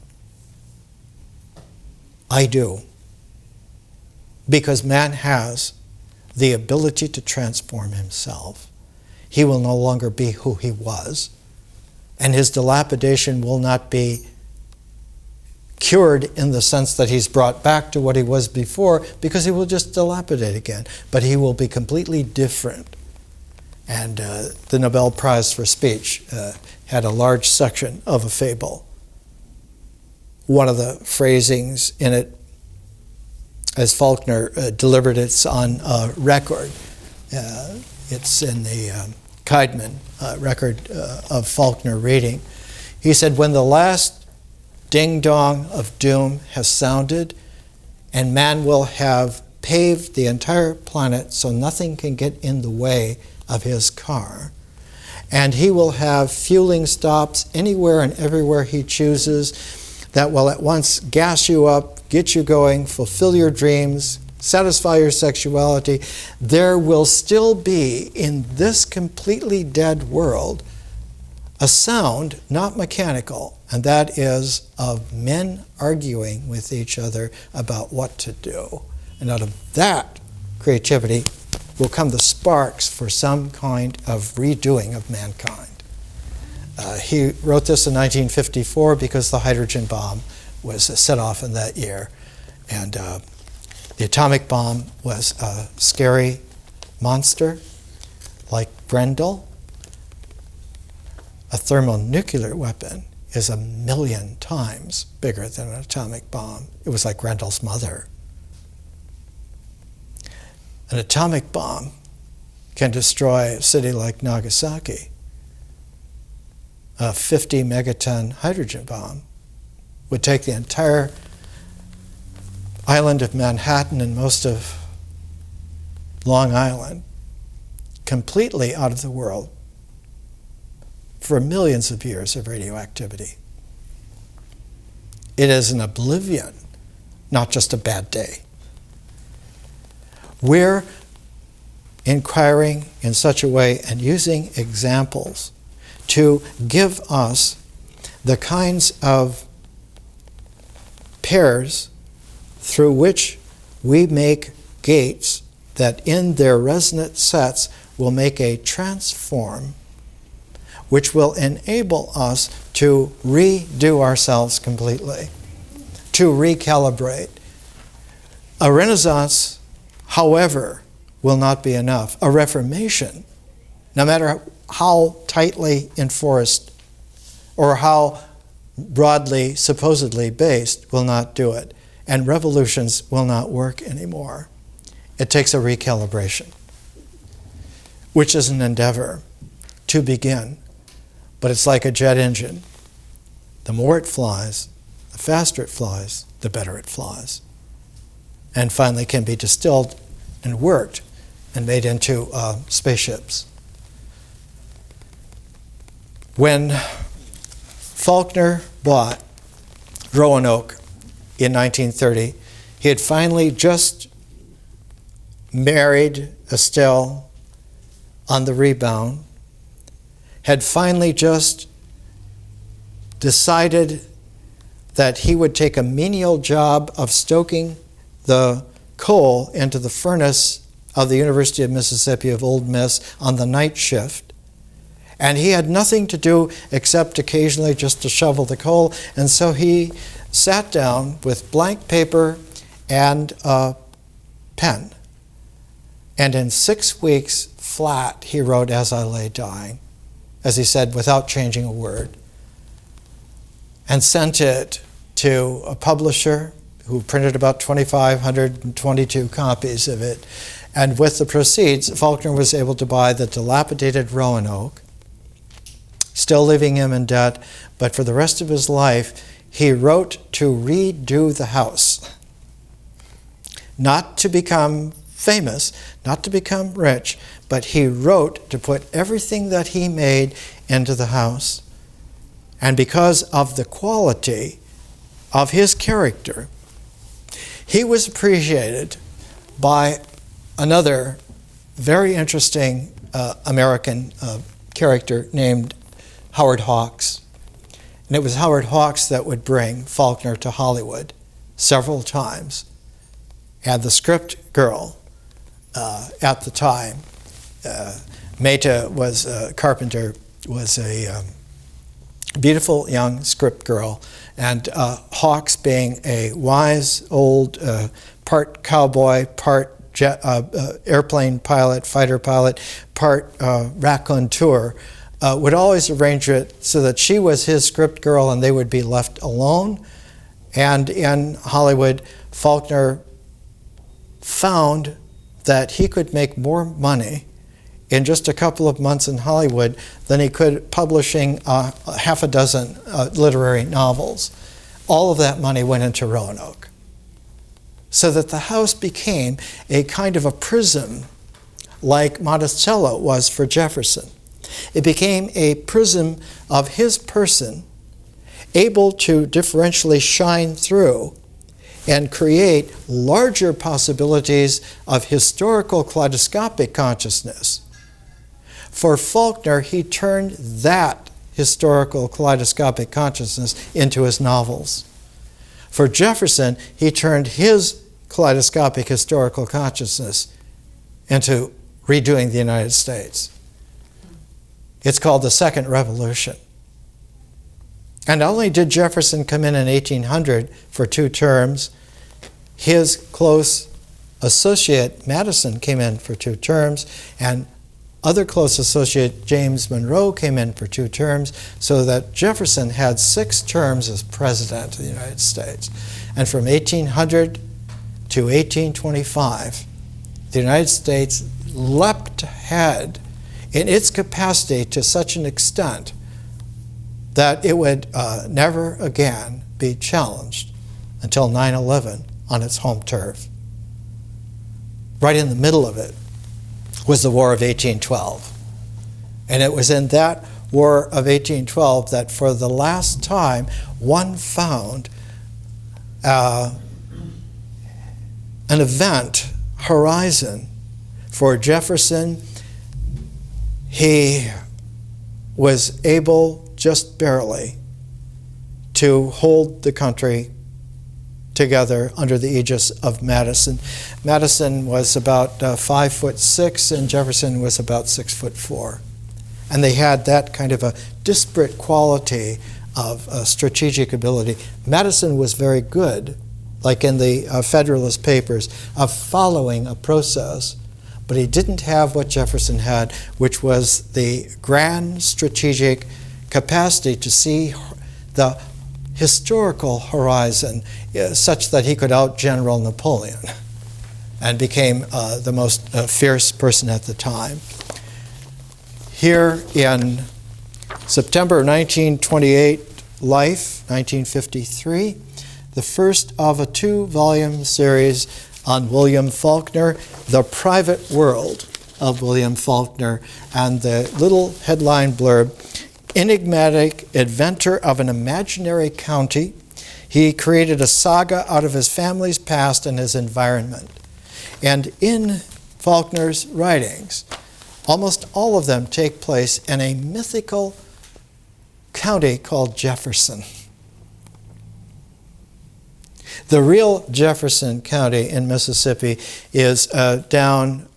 I do. Because man has the ability to transform himself. He will no longer be who he was, and his dilapidation will not be cured in the sense that he's brought back to what he was before, because he will just dilapidate again. But he will be completely different. And the Nobel Prize for Speech had a large section of a fable. One of the phrasings in it, as Faulkner delivered it on record, it's in the Keidman record of Faulkner reading. He said, "When the last ding-dong of doom has sounded, and man will have paved the entire planet so nothing can get in the way of his car, and he will have fueling stops anywhere and everywhere he chooses that will at once gas you up, get you going, fulfill your dreams, satisfy your sexuality, there will still be in this completely dead world a sound not mechanical, and that is of men arguing with each other about what to do. And out of that creativity will come the sparks for some kind of redoing of mankind." He wrote this in 1954 because the hydrogen bomb was set off in that year. And the atomic bomb was a scary monster like Grendel. A thermonuclear weapon is 1,000,000 times bigger than an atomic bomb. It was like Grendel's mother. An atomic bomb can destroy a city like Nagasaki. A 50 megaton hydrogen bomb would take the entire island of Manhattan and most of Long Island completely out of the world for millions of years of radioactivity. It is an oblivion, not just a bad day. We're inquiring in such a way and using examples to give us the kinds of pairs through which we make gates that in their resonant sets will make a transform which will enable us to redo ourselves completely, to recalibrate. A Renaissance, however, will not be enough. A Reformation, no matter how tightly enforced or how broadly, supposedly based, will not do it. And revolutions will not work anymore. It takes a recalibration, which is an endeavor to begin. But it's like a jet engine. The more it flies, the faster it flies, the better it flies. And finally can be distilled and worked and made into spaceships. When Faulkner bought Roanoke in 1930, he had finally just married Estelle on the rebound, had finally just decided that he would take a menial job of stoking the coal into the furnace of the University of Mississippi of Old Miss on the night shift. And he had nothing to do except occasionally just to shovel the coal. And so he sat down with blank paper and a pen. And in 6 weeks flat, he wrote "As I Lay Dying," as he said, without changing a word, and sent it to a publisher who printed about 2,522 copies of it. And with the proceeds, Faulkner was able to buy the dilapidated Roanoke, still leaving him in debt, but for the rest of his life, he wrote to redo the house. Not to become famous, not to become rich, but he wrote to put everything that he made into the house. And because of the quality of his character, He was appreciated by another very interesting American character named Howard Hawks. And it was Howard Hawks that would bring Faulkner to Hollywood several times. And the script girl at the time, Meta was Carpenter, was a beautiful young script girl, and Hawks, being a wise old part cowboy, part airplane pilot, fighter pilot, part raconteur, would always arrange it so that she was his script girl and they would be left alone. And in Hollywood, Faulkner found that he could make more money in just a couple of months in Hollywood than he could publishing half a dozen literary novels. All of that money went into Roanoke. So that the house became a kind of a prism like Monticello was for Jefferson. It became a prism of his person, able to differentially shine through and create larger possibilities of historical kaleidoscopic consciousness. For Faulkner, he turned that historical kaleidoscopic consciousness into his novels. For Jefferson, he turned his kaleidoscopic historical consciousness into redoing the United States. It's called the Second Revolution. And not only did Jefferson come in 1800 for 2 terms, his close associate Madison came in for 2 terms, and other close associate James Monroe came in for 2 terms, so that Jefferson had 6 terms as president of the United States. And from 1800 to 1825, the United States leapt ahead in its capacity to such an extent that it would never again be challenged until 9/11 on its home turf. Right in the middle of it was the War of 1812. And it was in that War of 1812 that for the last time one found an event horizon for Jefferson. He was able, just barely, to hold the country together under the aegis of Madison. Madison was about 5'6", and Jefferson was about 6'4". And they had that kind of a disparate quality of strategic ability. Madison was very good, like in the Federalist Papers, of following a process. But he didn't have what Jefferson had, which was the grand strategic capacity to see the historical horizon such that he could out-general Napoleon and became the most fierce person at the time. Here in September 1928, Life, 1953, the first of a 2-volume series on William Faulkner, The Private World of William Faulkner, and the little headline blurb, enigmatic inventor of an imaginary county, he created a saga out of his family's past and his environment. And in Faulkner's writings, almost all of them take place in a mythical county called Jefferson. The real Jefferson County in Mississippi is down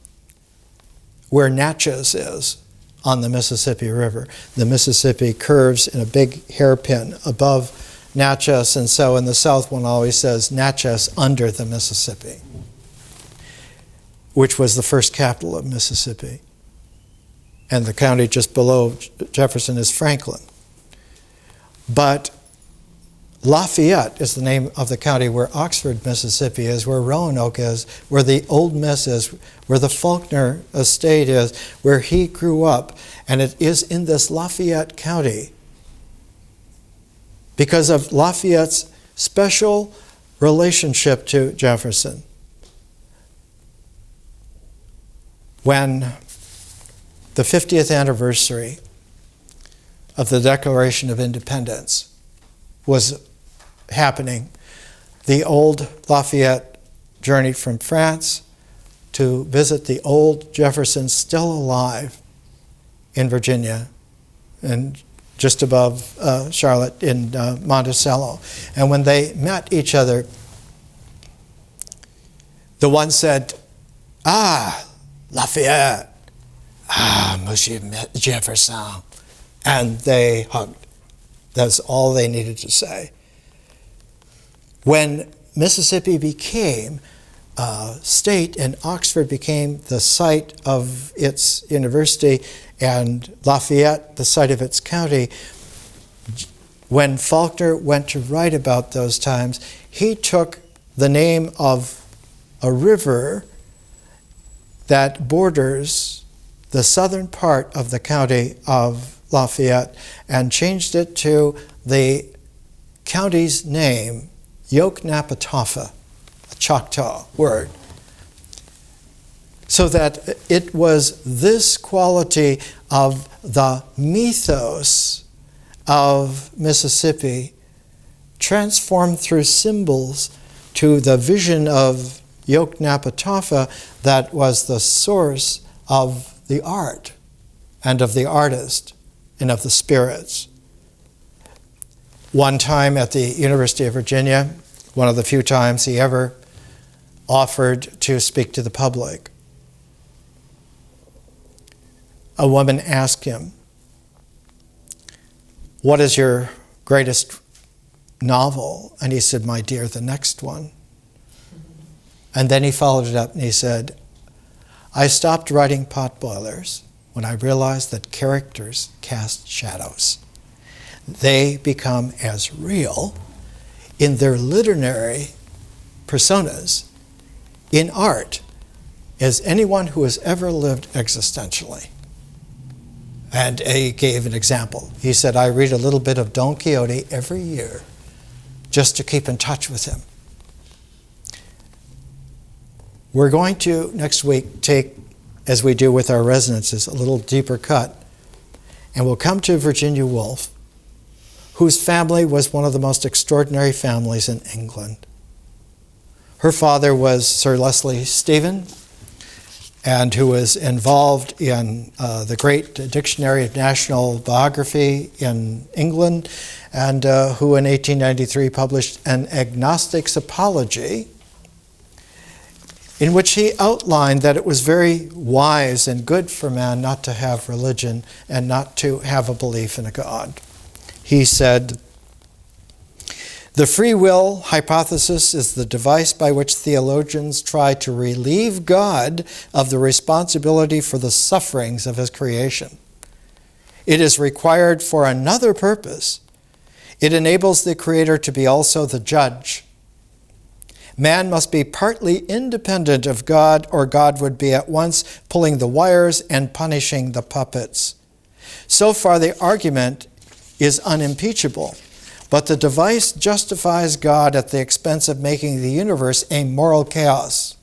where Natchez is on the Mississippi River. The Mississippi curves in a big hairpin above Natchez, and so in the South one always says Natchez under the Mississippi, which was the first capital of Mississippi. And the county just below Jefferson is Franklin. But Lafayette is the name of the county where Oxford, Mississippi is, where Roanoke is, where the Old Miss is, where the Faulkner estate is, where he grew up. And it is in this Lafayette County, because of Lafayette's special relationship to Jefferson, when the 50th anniversary of the Declaration of Independence was happening, the old Lafayette journeyed from France to visit the old Jefferson still alive in Virginia and just above Charlotte in Monticello. And when they met each other, the one said, "Ah, Lafayette. Ah, Monsieur Jefferson." And they hugged. That's all they needed to say. When Mississippi became a state and Oxford became the site of its university and Lafayette the site of its county, when Faulkner went to write about those times, he took the name of a river that borders the southern part of the county of Lafayette and changed it to the county's name, Yoknapatawpha, a Choctaw word. So that it was this quality of the mythos of Mississippi transformed through symbols to the vision of Yoknapatawpha that was the source of the art and of the artist and of the spirits. One time at the University of Virginia, one of the few times he ever offered to speak to the public, a woman asked him, "What is your greatest novel?" And he said, "My dear, the next one." And then he followed it up and he said, "I stopped writing potboilers when I realized that characters cast shadows. They become as real in their literary personas in art as anyone who has ever lived existentially." And he gave an example. He said, "I read a little bit of Don Quixote every year just to keep in touch with him." We're going to, next week, take, as we do with our resonances, a little deeper cut. And we'll come to Virginia Woolf, whose family was one of the most extraordinary families in England. Her father was Sir Leslie Stephen, and who was involved in the great Dictionary of National Biography in England, and who in 1893 published an agnostic's apology, in which he outlined that it was very wise and good for man not to have religion and not to have a belief in a God. He said, "The free will hypothesis is the device by which theologians try to relieve God of the responsibility for the sufferings of his creation. It is required for another purpose. It enables the Creator to be also the judge. Man must be partly independent of God, or God would be at once pulling the wires and punishing the puppets. So far, the argument is unimpeachable, but the device justifies God at the expense of making the universe a moral chaos.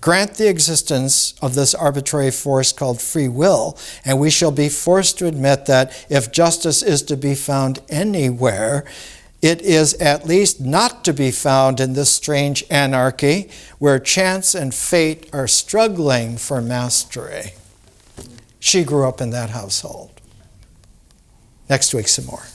Grant the existence of this arbitrary force called free will, and we shall be forced to admit that if justice is to be found anywhere, it is at least not to be found in this strange anarchy where chance and fate are struggling for mastery." She grew up in that household. Next week, some more.